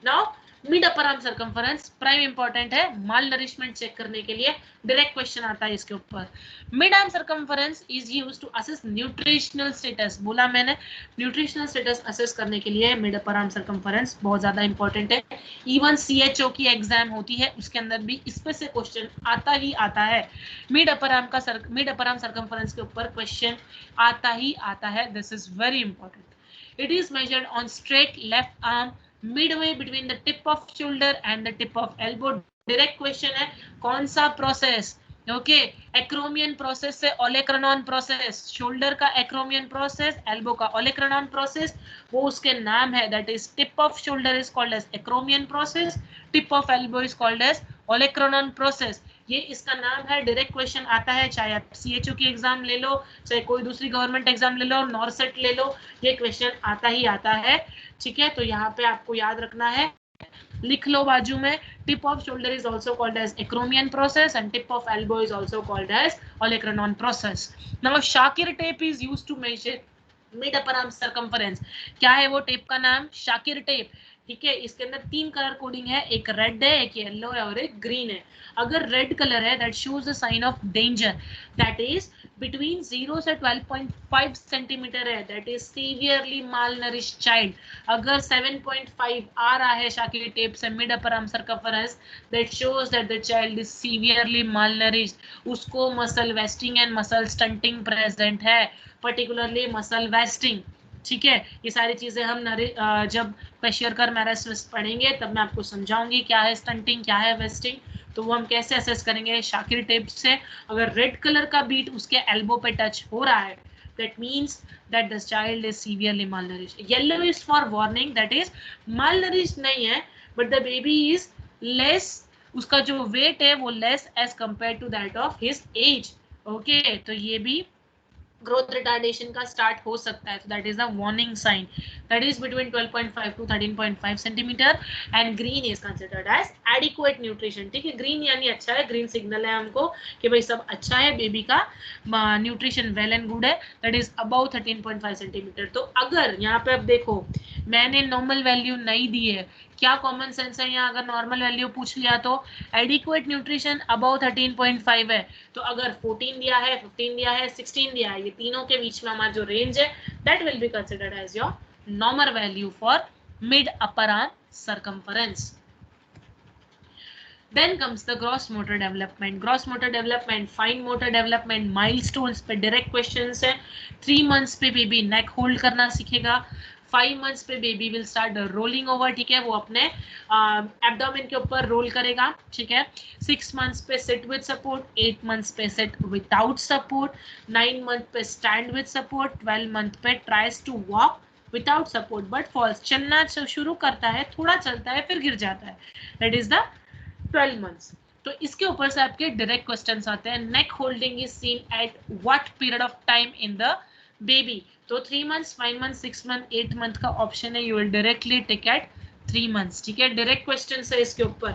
Now mid upper arm circumference prime important है माल नरिशमेंट चेक करने के लिए. डायरेक्ट क्वेश्चन आता है इसके ऊपर. Mid arm circumference is used to assess nutritional status. बोला मैंने, न्यूट्रिशनल स्टेटस असेस करने के लिए मिड अपर आर्म सर्कम्फरेंस बहुत ज्यादा इंपॉर्टेंट है. इवन CHO की एग्जाम होती है उसके अंदर भी इस पे से क्वेश्चन आता ही आता है. मिड अपर आर्म सर्कम्फरेंस के ऊपर क्वेश्चन आता ही आता है. This is very important. It is measured on straight left arm midway between the tip of shoulder and the tip of elbow. Direct question है, कौन सा प्रोसेस. ओके, एक्रोमियन प्रोसेस से ओलेक्रनॉन प्रोसेस. शोल्डर का acromion process, elbow का olecranon process, वो उसके नाम है. That is tip of shoulder is called as acromion process, tip of elbow is called as olecranon process. ये इसका नाम है. डायरेक्ट क्वेश्चन आता है, चाहे आप CHO की एग्जाम ले लो, चाहे कोई दूसरी गवर्नमेंट एग्जाम ले लो, नॉरसेट ले लो, ये क्वेश्चन आता ही आता है. ठीक है, तो यहाँ पे आपको याद रखना है, लिख लो बाजू में, tip of shoulder is also called as acromion process and tip of elbow is also called as olecranon process. Now Shakir tape is used to measure mid upper arm circumference. क्या है वो टेप का नाम? शाकिर टेप. ठीक है, इसके अंदर 3 colour coding है, एक रेड है, एक येलो है और एक ग्रीन है. अगर रेड कलर है that shows the sign of danger. That is between 0 से 12.5 सेंटीमीटर है, that is severely malnourished child. अगर 7.5 आ रहा है शाकिर टेप से mid upper arm circumference, that shows that the child is severely malnourished. उसको muscle wasting and muscle stunting present है, particularly muscle wasting. ठीक है, ये सारी चीजें हम जब क्वेश्चन मैरास पढ़ेंगे तब मैं आपको समझाऊंगी क्या है स्टंटिंग, क्या है वेस्टिंग. तो वो हम कैसे असेस करेंगे शाकिर टेप से. अगर रेड कलर का बीट उसके एल्बो पे टच हो रहा है, that means that the child is severely malnourished. Yellow is for warning, that is malnourished नहीं है but the baby is less, उसका जो weight है वो less as compared to that of his age. Okay, तो ये भी ग्रोथ रिटार्डेशन का स्टार्ट हो सकता है. तो that is a warning sign. That is between 12.5 to 13.5 centimetre and green is considered as adequate nutrition. ठीक है, ग्रीन यानी अच्छा है, ग्रीन सिग्नल है हमको कि भाई सब अच्छा है, बेबी का न्यूट्रिशन वेल एंड गुड है. That is about 13.5 centimetre. तो अगर यहाँ पे अब देखो मैंने नॉर्मल वैल्यू नहीं दी है, क्या कॉमन सेंस है यहाँ, अगर नॉर्मल वैल्यू पूछ लिया तो एडिक्वेट न्यूट्रिशन अबाउ 13.5 है. तो अगर 14 दिया है, 15 दिया है, 16 दिया है, ये तीनों के बीच में हमारा जो रेंज है that will be considered as your normal value for mid upper arm circumference. Then comes the gross motor development. Gross motor development, fine motor development, milestones पे direct questions है. 3 months पे baby neck hold करना सीखेगा. 5 months पे baby will start rolling over. ठीक है, वो अपने एब्डोमेन के ऊपर रोल करेगा. ठीक है, 6 months पे सिट विद सपोर्ट, 8 months पे सिट विदाउट सपोर्ट, 9 month पे स्टैंड विद सपोर्ट, 12 month पे tries to walk without support but falls. चलना शुरू करता है, थोड़ा चलता है फिर गिर जाता है. That is the 12 months. तो इसके ऊपर से आपके डायरेक्ट क्वेश्चंस आते हैं. Neck holding is seen at what period of time in the baby. तो 3 months, 5 months, 6 months, 8 month का ऑप्शन है. You will directly take at 3 months. ठीक है, डायरेक्ट क्वेश्चन है इसके ऊपर.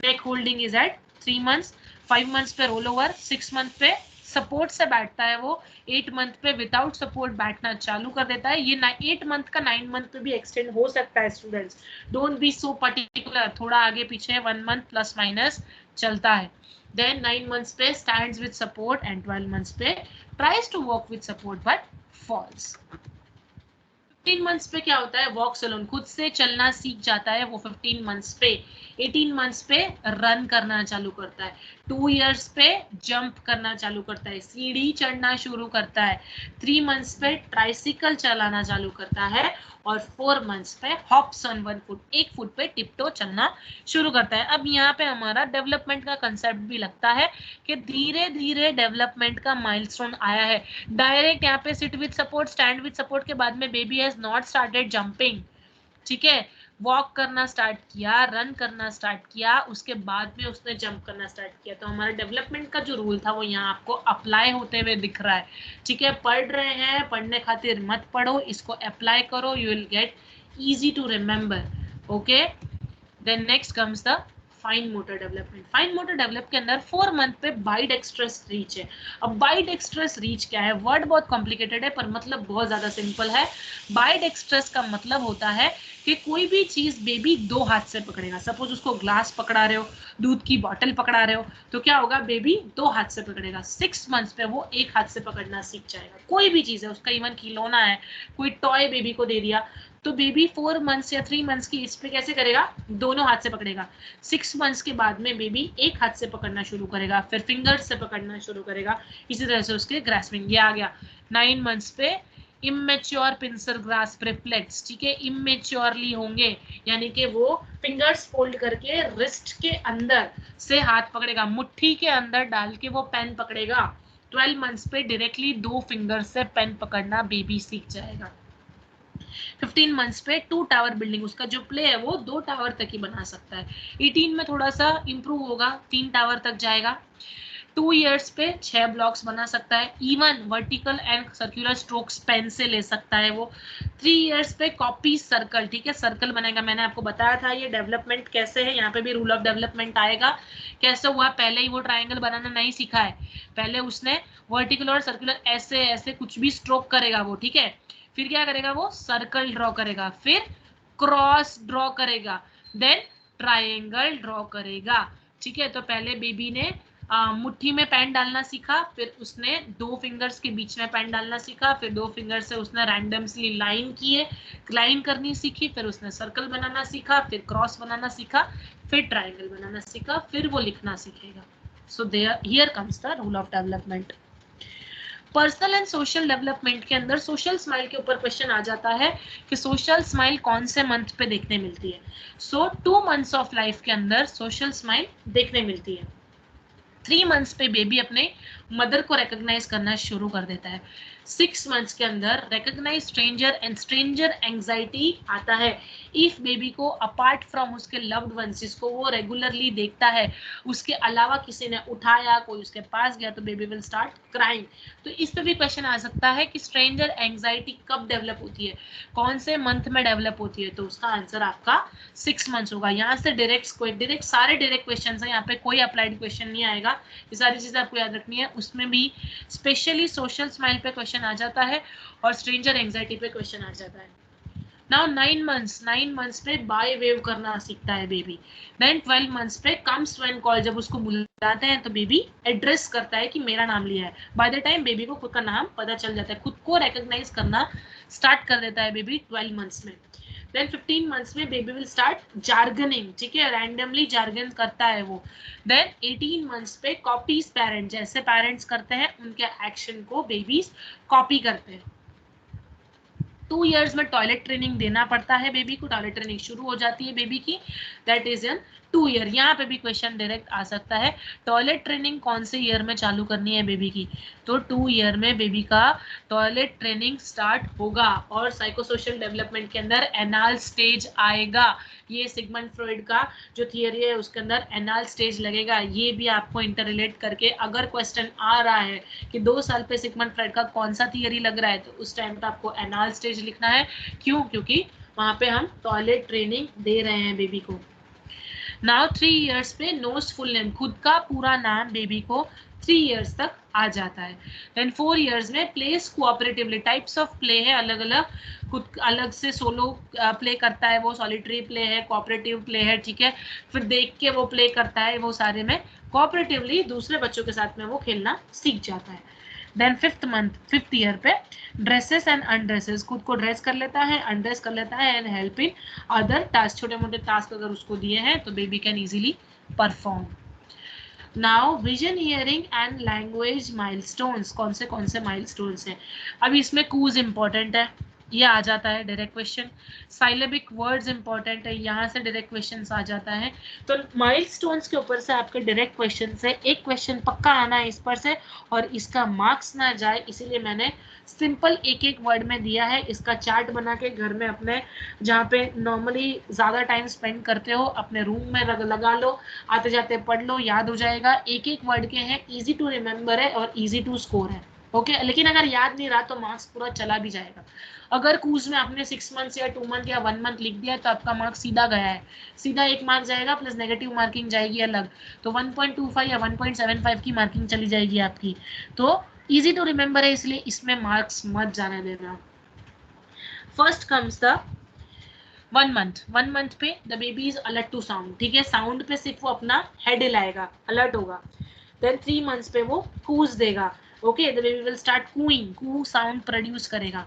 Neck holding is at 3 months, 5 months पे roll over, 6 month पे सपोर्ट से बैठता है वो 8 मंथ पे विदाउट सपोर्ट बैठना चालू कर देता है। ये 8 मंथ का 9 मंथ पे भी एक्सटेंड हो सकता है students, don't be so particular, थोड़ा आगे पीछे 1 मंथ प्लस माइनस चलता है। देन 9 मंथ्स पे stands with support and 12 months पे tries to walk with support but falls. 15 months पे क्या होता है, वॉक्स अलोन, खुद से चलना सीख जाता है वो 15 मंथ्स पे। 18 मंथ्स पे रन करना चालू करता है। 2 इयर्स पे जंप करना चालू करता है, सीढ़ी चढ़ना शुरू करता है। 3 मंथ्स पे ट्राइसिकल चलाना चालू करता है और 4 मंथ्स पे हॉप्स ऑन 1 फुट, 1 फुट पे टिपटो चलना शुरू करता है। अब यहाँ पे हमारा डेवलपमेंट का कंसेप्ट भी लगता है कि धीरे धीरे डेवलपमेंट का माइलस्टोन आया है। डायरेक्ट यहाँ पे sit with support, stand with support के बाद में baby has not started jumping, ठीक है, वॉक करना स्टार्ट किया, रन करना स्टार्ट किया, उसके बाद में उसने जंप करना स्टार्ट किया। तो हमारा डेवलपमेंट का जो रूल था वो यहाँ आपको अप्लाई होते हुए दिख रहा है, ठीक है। पढ़ रहे हैं, पढ़ने खातिर मत पढ़ो, इसको अप्लाई करो, you will get easy to remember, okay. Then next comes the fine motor development. Fine motor develop के अंदर 4 मंथ पे बाइडेक्स्ट्रस रीच है। अब बाइडेक्स्ट्रस रीच क्या है, वर्ड बहुत कॉम्प्लिकेटेड है पर मतलब बहुत ज्यादा सिंपल है। बाइडेक्स्ट्रस का मतलब होता है कि कोई भी चीज बेबी 2 हाथ से पकड़ेगा। सपोज उसको ग्लास पकड़ा रहे हो, दूध की बॉटल पकड़ा रहे हो, तो क्या होगा, बेबी 2 हाथ से पकड़ेगा। 6 मंथ्स पे वो 1 हाथ से पकड़ना सीख जाएगा। कोई भी चीज है, उसका इवन खिलौना है, कोई टॉय बेबी को दे दिया, तो बेबी 4 मंथ्स या 3 मंथ्स की एज पे कैसे करेगा, दोनों हाथ से पकड़ेगा। 6 मंथ्स के बाद में बेबी 1 हाथ से पकड़ना शुरू करेगा, फिर फिंगर्स से पकड़ना शुरू करेगा, इसी तरह से उसके ग्रास्पिंग। ये आ गया 9 मंथ्स पे इमेच्योर पिंसर ग्रास्प रिफ्लेक्स, ठीक है, इमेच्योरली होंगे, यानी कि वो फिंगर्स फोल्ड करके रिस्ट के अंदर से हाथ पकड़ेगा, मुट्ठी के अंदर डाल के वो पेन पकड़ेगा। 12 मंथ्स पे डायरेक्टली 2 फिंगर्स से पेन पकड़ना बेबी सीख जाएगा। 15 मंथ्स पे 2 टावर बिल्डिंग, उसका जो प्ले है वो 2 टावर तक ही बना सकता है। 18 में थोड़ा सा इंप्रूव होगा, 3 टावर तक जाएगा। 2 इयर्स पे 6 ब्लॉक्स बना सकता है, even vertical and circular strokes pen से ले सकता है वो। 3 इयर्स पे कॉपी सर्कल, ठीक है, सर्कल बनेगा। मैंने आपको बताया था ये डेवलपमेंट कैसे है, यहाँ पे भी रूल ऑफ डेवलपमेंट आएगा। कैसे हुआ, पहले ही वो ट्राइंगल बनाना नहीं सीखा है, पहले उसने वर्टिकल और सर्कुलर ऐसे ऐसे कुछ भी स्ट्रोक करेगा वो, ठीक है। फिर क्या करेगा, वो सर्कल ड्रॉ करेगा, फिर क्रॉस ड्रॉ करेगा, देन ट्राइंगल ड्रॉ करेगा, ठीक है। तो पहले बेबी ने मुट्ठी में पेन डालना सीखा, फिर उसने 2 फिंगर्स के बीच में पेन डालना सीखा, फिर 2 फिंगर से उसने रैंडमली लाइन किए, लाइन करनी सीखी, फिर उसने सर्कल बनाना सीखा, फिर क्रॉस बनाना सीखा, फिर ट्राइंगल बनाना सीखा, फिर वो लिखना सीखेगा। So there here comes the rule of development. Personal and social development के अंदर सोशल स्माइल के ऊपर क्वेश्चन आ जाता है कि सोशल स्माइल कौन से मंथ पे देखने मिलती है। सो 2 मंथ्स ऑफ लाइफ के अंदर सोशल स्माइल देखने मिलती है। 3 मंथ्स पे बेबी अपने मदर को रिकॉग्नाइज करना शुरू कर देता है। 6 मंथ्स के अंदर recognise stranger and stranger anxiety आता है। इफ बेबी को अपार्ट फ्रॉम उसके लव्ड वंस, जिसको वो रेगुलरली देखता है, उसके अलावा किसी ने उठाया, कोई उसके पास गया, तो बेबी विल स्टार्ट क्राइंग। तो इस पे भी क्वेश्चन आ सकता है कि स्ट्रेंजर एंजाइटी कब डेवलप होती है, कौन से मंथ में डेवलप होती है, तो उसका आंसर आपका 6 मंथ्स होगा। यहाँ से डायरेक्ट सारे डायरेक्ट क्वेश्चन है, यहाँ पे कोई अप्लाइड क्वेश्चन नहीं आएगा, ये सारी चीजें आपको याद रखनी है। उसमें भी स्पेशली सोशल स्माइल पे क्वेश्चन आ जाता है और स्ट्रेंजर एंजाइटी पे क्वेश्चन आ जाता है। नाउ 9 मंथ्स पे बाय वेव करना सीखता है बेबी। देन 12 मंथ्स पे कम्स व्हेन कॉल, जब उसको बुलाते हैं तो बेबी एड्रेस करता है कि मेरा नाम लिया है। बाय द टाइम बेबी को खुद का नाम पता चल जाता है, खुद को रिकॉग्नाइज करना स्टार्ट कर देता है बेबी 12 मंथ्स में। देन 15 मंथ्स में बेबी विल स्टार्ट जार्गनिंग, ठीक है, रैंडमली जार्गन करता है वो। देन 18 मंथ्स पे कॉपीज पेरेंट, जैसे पेरेंट्स करते हैं उनके एक्शन को बेबीज कॉपी करते हैं। 2 इयर्स में टॉयलेट ट्रेनिंग देना पड़ता है बेबी को, टॉयलेट ट्रेनिंग शुरू हो जाती है बेबी की, दैट इज इन 2 ईयर। यहाँ पे भी क्वेश्चन डायरेक्ट आ सकता है, टॉयलेट ट्रेनिंग कौन से ईयर में चालू करनी है बेबी की, तो 2 ईयर में बेबी का टॉयलेट ट्रेनिंग स्टार्ट होगा। और साइकोसोशल डेवलपमेंट के अंदर एनाल स्टेज आएगा, ये सिगमंड फ्रॉइड का जो थियरी है उसके अंदर एनाल स्टेज लगेगा। ये भी आपको इंटर रिलेट करके अगर क्वेश्चन आ रहा है कि 2 साल पे सिगमंड फ्रॉइड का कौन सा थियरी लग रहा है, तो उस टाइम पे आपको एनाल स्टेज लिखना है। क्यों, क्योंकि वहां पे हम टॉयलेट ट्रेनिंग दे रहे हैं बेबी को। नाउ 3 इयर्स पे नोज फुल नेम, खुद का पूरा नाम बेबी को 3 इयर्स तक आ जाता है। देन 4 इयर्स में place cooperatively, types of play है अलग अलग, खुद अलग से सोलो प्ले करता है वो, सॉलिटरी प्ले है, कोऑपरेटिव प्ले है, ठीक है, फिर देख के वो प्ले करता है, वो सारे में कोऑपरेटिवली दूसरे बच्चों के साथ में वो खेलना सीख जाता है। देन 5th ईयर पे ड्रेसेस एंड अनड्रेसेस, खुद को ड्रेस कर लेता है, अनड्रेस कर लेता है, and help in other task, छोटे मोटे टास्क अगर उसको दिए हैं तो baby can easily perform. Now vision, hearing and language milestones, कौन से माइलस्टोन्स हैं? अभी इसमें कूज इंपॉर्टेंट है, ये आ जाता है डायरेक्ट क्वेश्चन। साइलेबिक वर्ड्स इंपॉर्टेंट है, यहाँ से डायरेक्ट क्वेश्चन आ जाता है। तो माइलस्टोन्स के ऊपर से आपके डायरेक्ट क्वेश्चन से एक क्वेश्चन पक्का आना है इस पर से, और इसका मार्क्स ना जाए इसीलिए मैंने सिंपल एक एक वर्ड में दिया है। इसका चार्ट बना के घर में अपने जहाँ पे नॉर्मली ज़्यादा टाइम स्पेंड करते हो अपने रूम में लगा लो, आते जाते पढ़ लो, याद हो जाएगा। एक एक वर्ड के हैं, इजी टू रिमेंबर है और इजी टू स्कोर है। ओके लेकिन अगर याद नहीं रहा तो मार्क्स पूरा चला भी जाएगा। अगर क्विज में आपने 6 मंथ या 2 मंथ या 1 मंथ लिख दिया तो आपका मार्क्स सीधा गया है, सीधा 1 मार्क जाएगा प्लस नेगेटिव मार्किंग जाएगी अलग, तो 1.25 या 1.75 की मार्किंग चली जाएगी आपकी। तो इजी टू रिमेंबर है इसलिए इसमें मार्क्स मत जाने देना। फर्स्ट कम्स द 1 मंथ पे the baby is alert to sound, ठीक है, साउंड पे सिर्फ वो अपना हेड हिलाएगा, अलर्ट होगा। देन 3 मंथ्स पे वो कूज देगा, okay, the baby will start cooing, coo sound produce करेगा।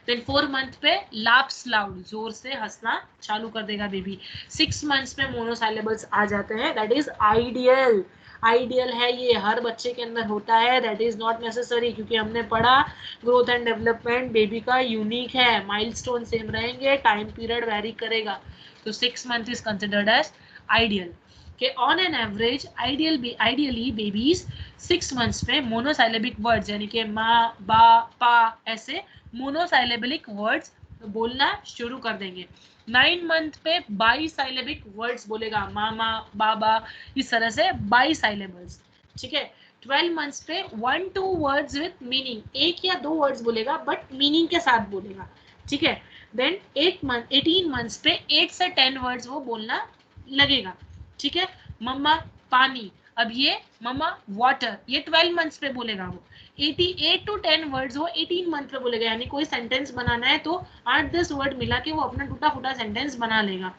देन 4 मंथ पे लाफ्स लाउड, जोर से हंसना चालू कर देगा बेबी। 6 मंथ्स में मोनोसाइलेबल्स आ जाते हैं, दैट इज आइडियल, आइडियल है ये, हर बच्चे के अंदर होता है, दैट इज नॉट नेसेसरी, क्योंकि हमने पढ़ा ग्रोथ एंड डेवलपमेंट बेबी का यूनिक है, माइलस्टोन सेम रहेंगे, टाइम पीरियड वेरी करेगा। तो 6 month is considered as ideal. कि on an average ideally babies 6 months में मोनोसाइलेबिक वर्ड्स यानी कि माँ, बा, पा ऐसे मोनोसाइलेबिक वर्ड्स बोलना शुरू कर देंगे। 9 मंथ पे बाईसाइलेबिक वर्ड्स बोलेगा, मामा, बाबा, इस तरह से बाईसाइलेबल्स, ठीक है। 12 मंथ्स पे 1-2 वर्ड्स विथ मीनिंग, एक या दो वर्ड्स बोलेगा बट मीनिंग के साथ बोलेगा, ठीक है। देन 18 मंथ्स पे 8 से 10 वर्ड्स वो बोलना लगेगा, ठीक है। मम्मा पानी, अब ये मम्मा वाटर, ये 12 मंथ्स पे बोलेगा वो। 88 to 10 वर्ड्स वो 18 मंथ पे बोलेगा, यानी कोई सेंटेंस बनाना है तो 8-10 वर्ड मिला के वो अपना टूटा फूटा सेंटेंस बना लेगा।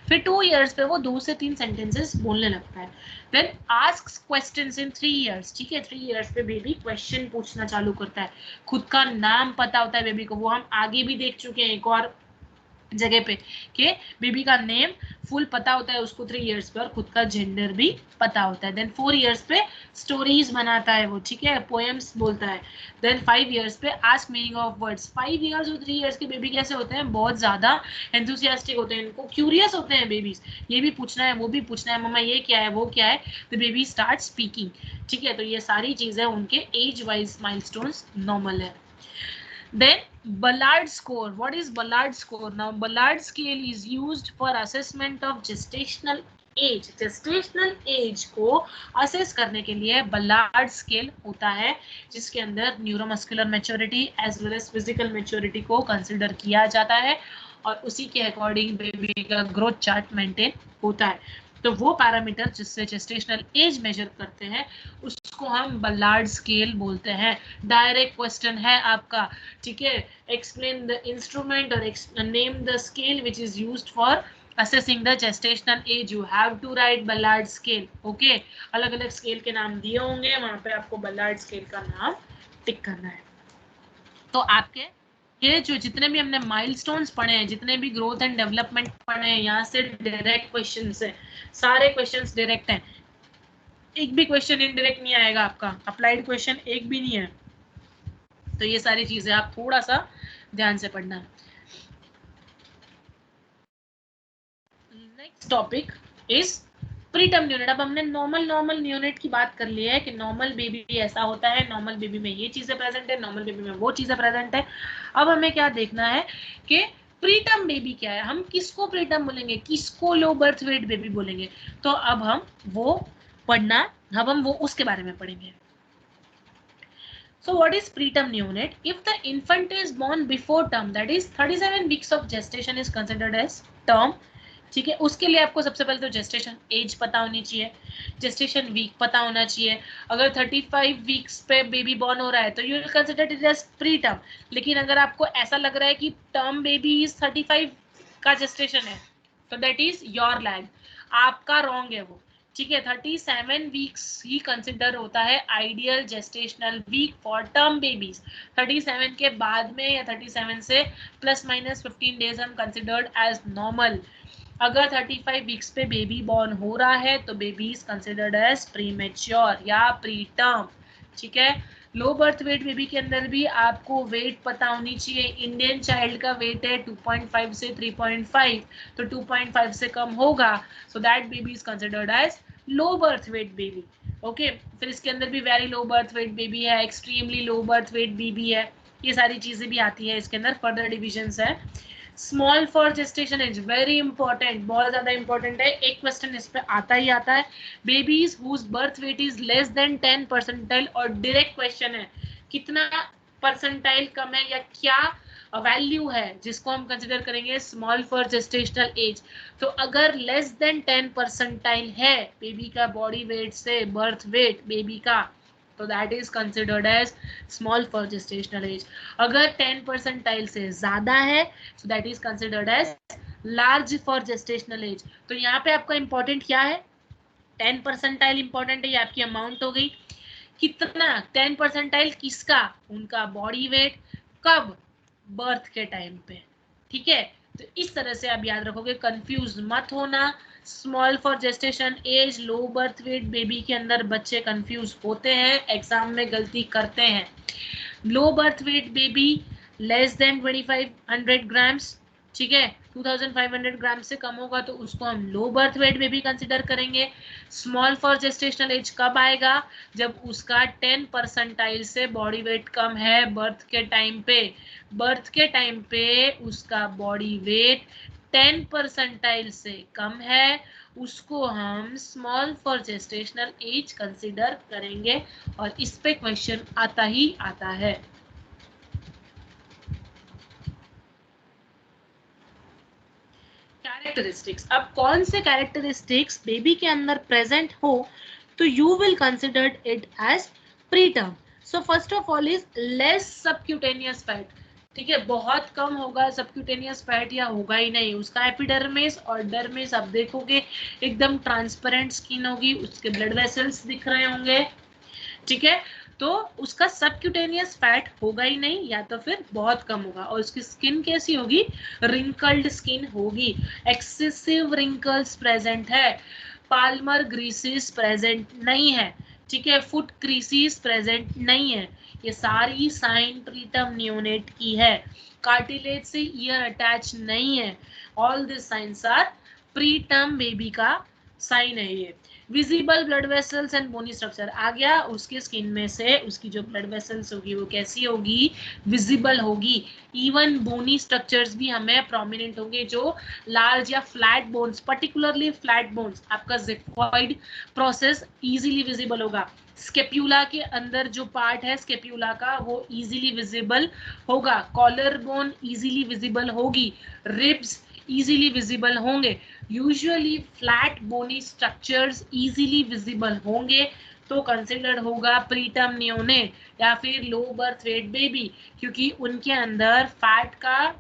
फिर 2 इयर्स पे वो 2 से 3 सेंटेंसेस बोलने लगता है। Then asks questions in 3 years, ठीक है, 3 इयर्स पे बेबी क्वेश्चन पूछना चालू करता है, खुद का नाम पता होता है बेबी को, वो हम आगे भी देख चुके हैं एक और जगह पे कि बेबी का नेम फुल पता होता है उसको 3 इयर्स पे, और खुद का जेंडर भी पता होता है। देन 4 इयर्स पे स्टोरीज बनाता है वो, ठीक है, पोएम्स बोलता है। देन 5 इयर्स पे ask meaning of words. 5 years और 3 इयर्स के बेबी कैसे होते हैं, बहुत ज्यादा एंथुसियास्टिक होते हैं, इनको क्यूरियस होते हैं बेबीज, ये भी पूछना है वो भी पूछना है, मम्मा ये क्या है वो क्या है, तो बेबी स्टार्ट स्पीकिंग, ठीक है। तो ये सारी चीजें उनके एज वाइज माइलस्टोन्स नॉर्मल है। Then Ballard score. What is Ballard score? Now Ballard scale is used for assessment of gestational age. Gestational age को assess करने के लिए Ballard scale होता है, जिसके अंदर neuromuscular maturity as well as physical maturity को कंसिडर किया जाता है, और उसी के अकॉर्डिंग बेबी का ग्रोथ चार्ट मेंटेन होता है। तो वो पैरामीटर जिससे जेस्टेशनल एज मेजर करते हैं उसको हम बल्लार्ड स्केल बोलते हैं। डायरेक्ट क्वेश्चन है आपका, ठीक है, एक्सप्लेन द इंस्ट्रूमेंट और name the scale which is used for assessing the gestational age. You have to write Ballard scale. Okay, अलग अलग स्केल के नाम दिए होंगे, वहां पे आपको बल्लार्ड स्केल का नाम टिक करना है। तो आपके ये जो जितने भी हमने माइलस्टोन्स पढ़े हैं, जितने भी ग्रोथ एंड डेवलपमेंट पढ़े हैं, यहाँ से डायरेक्ट क्वेश्चंस है, सारे क्वेश्चंस डायरेक्ट हैं, एक भी क्वेश्चन इनडायरेक्ट नहीं आएगा आपका, अप्लाइड क्वेश्चन एक भी नहीं है। तो ये सारी चीजें आप थोड़ा सा ध्यान से पढ़ना। Next topic is preterm neonate. अब हमने नॉर्मल न्यूनेट की बात कर ली है कि नॉर्मल बेबी ऐसा होता है, नॉर्मल बेबी में ये चीजें प्रेजेंट है, नॉर्मल बेबी में वो चीजें प्रेजेंट है। अब हमें क्या देखना है कि प्रीटर्म बेबी क्या है, हम किसको प्रीटर्म बोलेंगे, किसको लो बर्थ वेट बेबी बोलेंगे। तो अब हम वो पढ़ना, अब हम वो उसके बारे में पढ़ेंगे। So what is preterm neonate? If the infant is born before term, that is 37 weeks of gestation is considered as term. ठीक है, उसके लिए आपको सबसे पहले तो जेस्टेशन एज पता होनी चाहिए, जेस्टेशन वीक पता होना चाहिए। अगर 35 वीक्स पे बेबी बॉर्न हो रहा है तो you will consider it as preterm. लेकिन अगर आपको ऐसा लग रहा है कि टर्म बेबी इज 35 का जेस्टेशन है तो दैट इज योर लैग, आपका रॉन्ग है वो। ठीक है, 37 वीक्स ही कंसिडर होता है ideal gestational week for term babies. 37 के बाद में या 37 से प्लस माइनस 15 डेज हम कंसिडर्ड एज नॉर्मल। अगर 35 वीक्स पे बेबी बॉर्न हो रहा है तो baby is considered as premature या प्री टर्म। ठीक है, लो बर्थ वेट बेबी के अंदर भी आपको वेट पता होनी चाहिए। इंडियन चाइल्ड का वेट है 2.5 से 3.5, तो 2.5 से कम होगा so that baby is considered as low birth weight baby. Okay, फिर इसके अंदर भी very low birth weight baby है, extremely low birth weight baby है, ये सारी चीजें भी आती है इसके अंदर, फर्दर डिविजन्स है। Small for gestation age very important, बहुत ज्यादा इंपॉर्टेंट है, एक क्वेश्चन इस पे आता ही आता है। Babies whose birth weight is less than 10 percentile, और डायरेक्ट क्वेश्चन है कितना परसेंटाइल कम है या क्या वैल्यू है जिसको हम कंसिडर करेंगे स्मॉल फॉर जेस्टेशनल एज। तो अगर लेस देन 10 परसेंटाइल है बेबी का बॉडी वेट से बर्थ वेट बेबी का, तो that is considered as small for gestational age. अगर 10 परसेंटाइल से ज्यादा है so that is considered as large for gestational age। तो यहाँ पे आपका इंपॉर्टेंट क्या है, 10 परसेंटाइल इंपॉर्टेंट है, ये आपकी अमाउंट हो गई। कितना 10 परसेंटाइल किसका, उनका बॉडी वेट, कब, बर्थ के टाइम पे। ठीक है, तो इस तरह से आप याद रखोगे, कंफ्यूज मत होना। Small for gestation age, low birth weight baby के अंदर बच्चे कंफ्यूज होते हैं, एग्जाम में गलती करते हैं। लो birth weight baby less than 2500 grams, ठीक है, 2500 ग्राम से कम होगा तो उसको हम लो बर्थ वेट बेबी कंसिडर करेंगे। स्मॉल फॉर जेस्टेशनल एज कब आएगा, जब उसका 10 परसेंटाइल से बॉडी वेट कम है बर्थ के टाइम पे। बर्थ के टाइम पे उसका बॉडी वेट 10 परसेंटाइल से कम है, उसको हम small for gestational as consider करेंगे, और इस पे क्वेश्चन आता ही आता है। कैरेक्टरिस्टिक्स, अब कौन से कैरेक्टरिस्टिक्स बेबी के अंदर प्रेजेंट हो तो you will consider it as preterm. So first of all is less subcutaneous fat. ठीक है, बहुत कम होगा सबक्यूटेनियस फैट या होगा ही नहीं। उसका एपिडर्मिस और डर्मिस आप देखोगे एकदम ट्रांसपेरेंट स्किन होगी, उसके ब्लड वेसल्स दिख रहे होंगे। ठीक है, तो उसका सबक्यूटेनियस फैट होगा ही नहीं या तो फिर बहुत कम होगा, और उसकी स्किन कैसी होगी, रिंकल्ड स्किन होगी, एक्सेसिव रिंकल्स प्रेजेंट है, पाल्मर ग्रीसिस प्रेजेंट नहीं है। ठीक है, फुट क्रीसिस प्रेजेंट नहीं है, ये सारी साइन प्रीटर्म नियोनेट की है। कार्टिलेज से ईयर अटैच नहीं है, all this signs are preterm baby का साइन है ये। Visible blood vessels and bony structure आ गया, उसके स्किन में से उसकी जो ब्लड वेसल्स होगी वो कैसी होगी, विजिबल होगी। इवन बोनी स्ट्रक्चर्स भी हमें प्रोमिनेंट होंगे, जो लार्ज या flat bones, particularly flat bones, आपका जिफॉइड प्रोसेस इजीली विजिबल होगा। स्केप्यूला के अंदर जो पार्ट है स्केप्यूला का वो इजीली विजिबल होगा, कॉलर बोन इजीली विजिबल होगी, रिब्स इजीली विजिबल होंगे। यूजुअली फ्लैट बोनी स्ट्रक्चर्स इजीली विजिबल होंगे तो कंसिडर होगा प्रीटर्म नियोनेट या फिर लो बर्थ वेट बेबी, क्योंकि उनके अंदर फैट का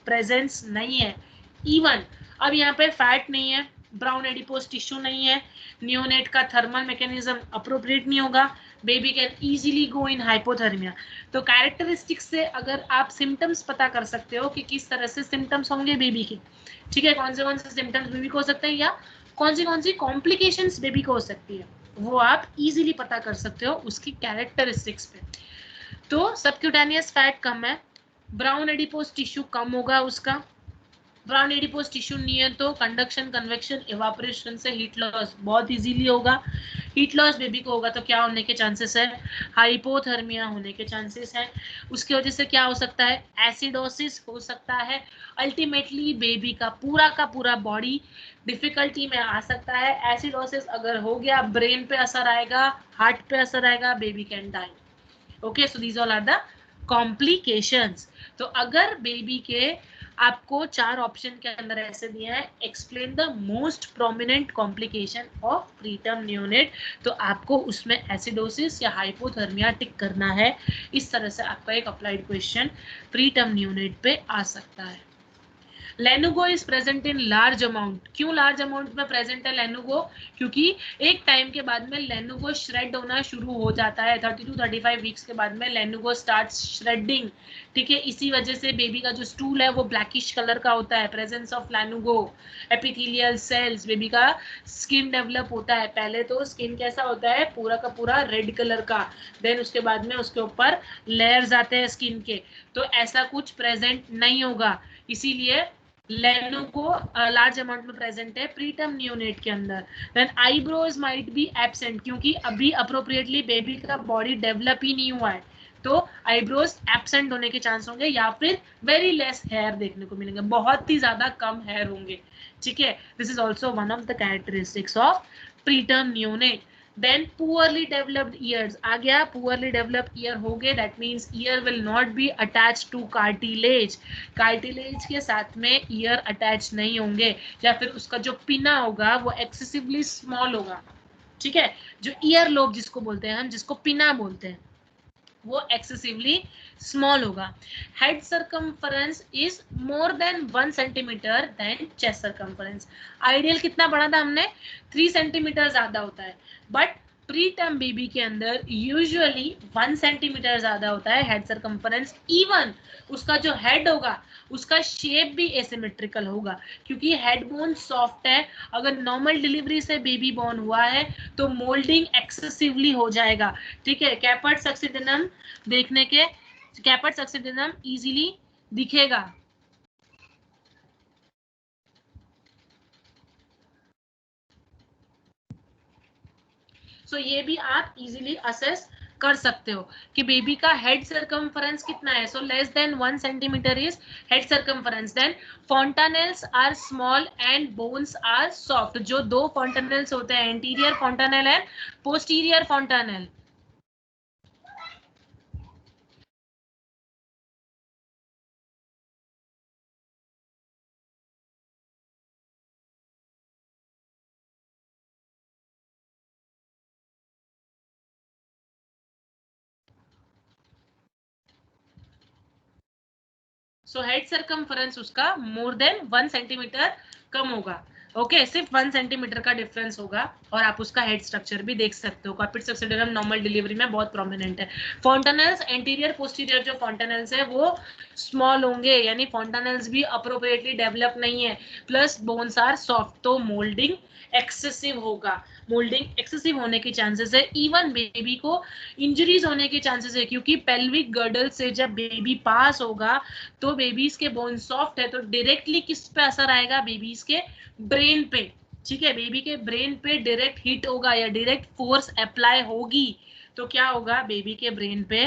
प्रेजेंस नहीं है। इवन अब यहाँ पे फैट नहीं है, ब्राउन एडिपोज टिश्यू नहीं है, नियोनेट का थर्मल मैकेनिज्म अप्रोप्रिएट नहीं होगा, baby can easily go in hypothermia. तो कैरेक्टरिस्टिक्स से अगर आप सिम्टम्स पता कर सकते हो कि किस तरह से सिम्टम्स होंगे बेबी के, ठीक है, कौन से सिम्टम्स बेबी को हो सकते हैं या कौन सी कॉम्प्लिकेशंस बेबी को हो सकती है, वो आप इजीली पता कर सकते हो उसकी कैरेक्टरिस्टिक्स पे। तो सबक्यूटेनियस फैट कम है, ब्राउन एडिपोज टिश्यू कम होगा उसका, ब्राउन एडिपोज टिश्यू नहीं है तो कंडक्शन, कन्वेक्शन, इवापोरेशन से हीट लॉस बहुत इजीली होगा। हीट लॉस बेबी को होगा तो क्या होने के चांसेस है, हाइपोथर्मिया होने के चांसेस है। उसकी वजह से क्या हो सकता है, एसिडोसिस हो सकता है। अल्टीमेटली बेबी का पूरा बॉडी डिफिकल्टी में आ सकता है। एसिडोसिस अगर हो गया ब्रेन पे असर आएगा, हार्ट पे असर आएगा, baby can die. Okay, so these all are the complications. तो अगर बेबी के आपको 4 ऑप्शन के अंदर ऐसे दिया है, explain the most prominent complication of preterm neonate, तो आपको उसमें एसिडोसिस या हाइपोथर्मिया टिक करना है। इस तरह से आपका एक अप्लाइड क्वेश्चन प्रीटर्म नियोनेट पे आ सकता है। Lanugo is present in large amount, क्यों लार्ज अमाउंट में प्रेजेंट है लेनुगो? क्योंकि एक टाइम के बाद में लेनुगो श्रेड होना शुरू हो जाता है, 30 to 35 वीक्स के बाद में लेनुगो स्टार्ट्स श्रेडिंग, ठीक है। इसी वजह से बेबी का जो स्टूल है वो ब्लैकिश कलर का होता है, presence of lanugo. Epithelial cells, baby का स्किन डेवलप होता है, पहले तो स्किन कैसा होता है, पूरा का पूरा रेड कलर का, देन उसके बाद में उसके ऊपर लेयर्स आते हैं स्किन के, तो ऐसा कुछ प्रेजेंट नहीं होगा, इसीलिए लेनुगो लार्ज अमाउंट में प्रेजेंट है प्रीटर्म नियोनेट के अंदर। Then eyebrows might be absent, क्योंकि अभी अप्रोप्रिएटली बेबी का बॉडी डेवलप ही नहीं हुआ है, तो आईब्रोज एब्सेंट होने के चांस होंगे, या फिर वेरी लेस हेयर देखने को मिलेंगे, बहुत ही ज्यादा कम हेयर होंगे, ठीक है। This is also one of the characteristics of preterm neonate. Then poorly developed ears आ गया, poorly developed ear हो गए, that means ear will not be attached to cartilage, cartilage के साथ में ear attach नहीं होंगे, या फिर उसका जो पिना होगा वो excessively small होगा, ठीक है। जो ear lobe जिसको बोलते हैं हम, जिसको पिना बोलते हैं, वो excessively small होगा। head circumference is more than 1 centimeter than chest circumference, ideal कितना बढ़ा था हमने, 3 सेंटीमीटर ज्यादा होता है, बट प्रीटर्म बेबी के अंदर यूजुअली 1 सेंटीमीटर ज्यादा होता है हेड सर्कम्फरेंस। इवन उसका जो हेड होगा उसका शेप भी एसिमेट्रिकल होगा, क्योंकि हेड बोन सॉफ्ट है, अगर नॉर्मल डिलीवरी से बेबी बॉर्न हुआ है तो मोल्डिंग एक्सेसिवली हो जाएगा, ठीक है। कैपर्ट सक्सिडेनम देखने के, कैपर्ट सक्सिडेनम इजीली दिखेगा, सो ये भी आप इजीली असेस कर सकते हो कि बेबी का हेड सर्कम्फरेंस कितना है, so less than 1 centimetre is head circumference. Then fontanelles are small and bones are soft, जो 2 फॉन्टानेल्स होते हैं, anterior fontanelle and posterior fontanelle, so head circumference उसका मोर देन 1 सेंटीमीटर कम होगा, ओके सिर्फ 1 centimetre का difference होगा, और आप उसका हेड स्ट्रक्चर भी देख सकते हो। कार्पेट सक्सिडेनम नॉर्मल डिलीवरी में बहुत प्रोमिनेंट है। फॉन्टानेल्स एंटीरियर पोस्टीरियर जो फॉन्टानेल्स है वो स्मॉल होंगे, यानी फॉन्टानेल्स भी अप्रोप्रिएटली डेवलप नहीं है, प्लस बोन्स आर सॉफ्ट, तो मोल्डिंग एक्सेसिव होगा, मोल्डिंग एक्सेसिव होने के चांसेस है, इवन बेबी को इंजरीज होने के चांसेस है, क्योंकि पेल्विक गर्डल से जब बेबी पास होगा तो बेबीज के बोन सॉफ्ट है, तो डायरेक्टली किस पे असर आएगा, बेबीज के ब्रेन पे, ठीक है। बेबी के ब्रेन पे डायरेक्ट हिट होगा या डायरेक्ट फोर्स अप्लाई होगी, तो क्या होगा, बेबी के ब्रेन पे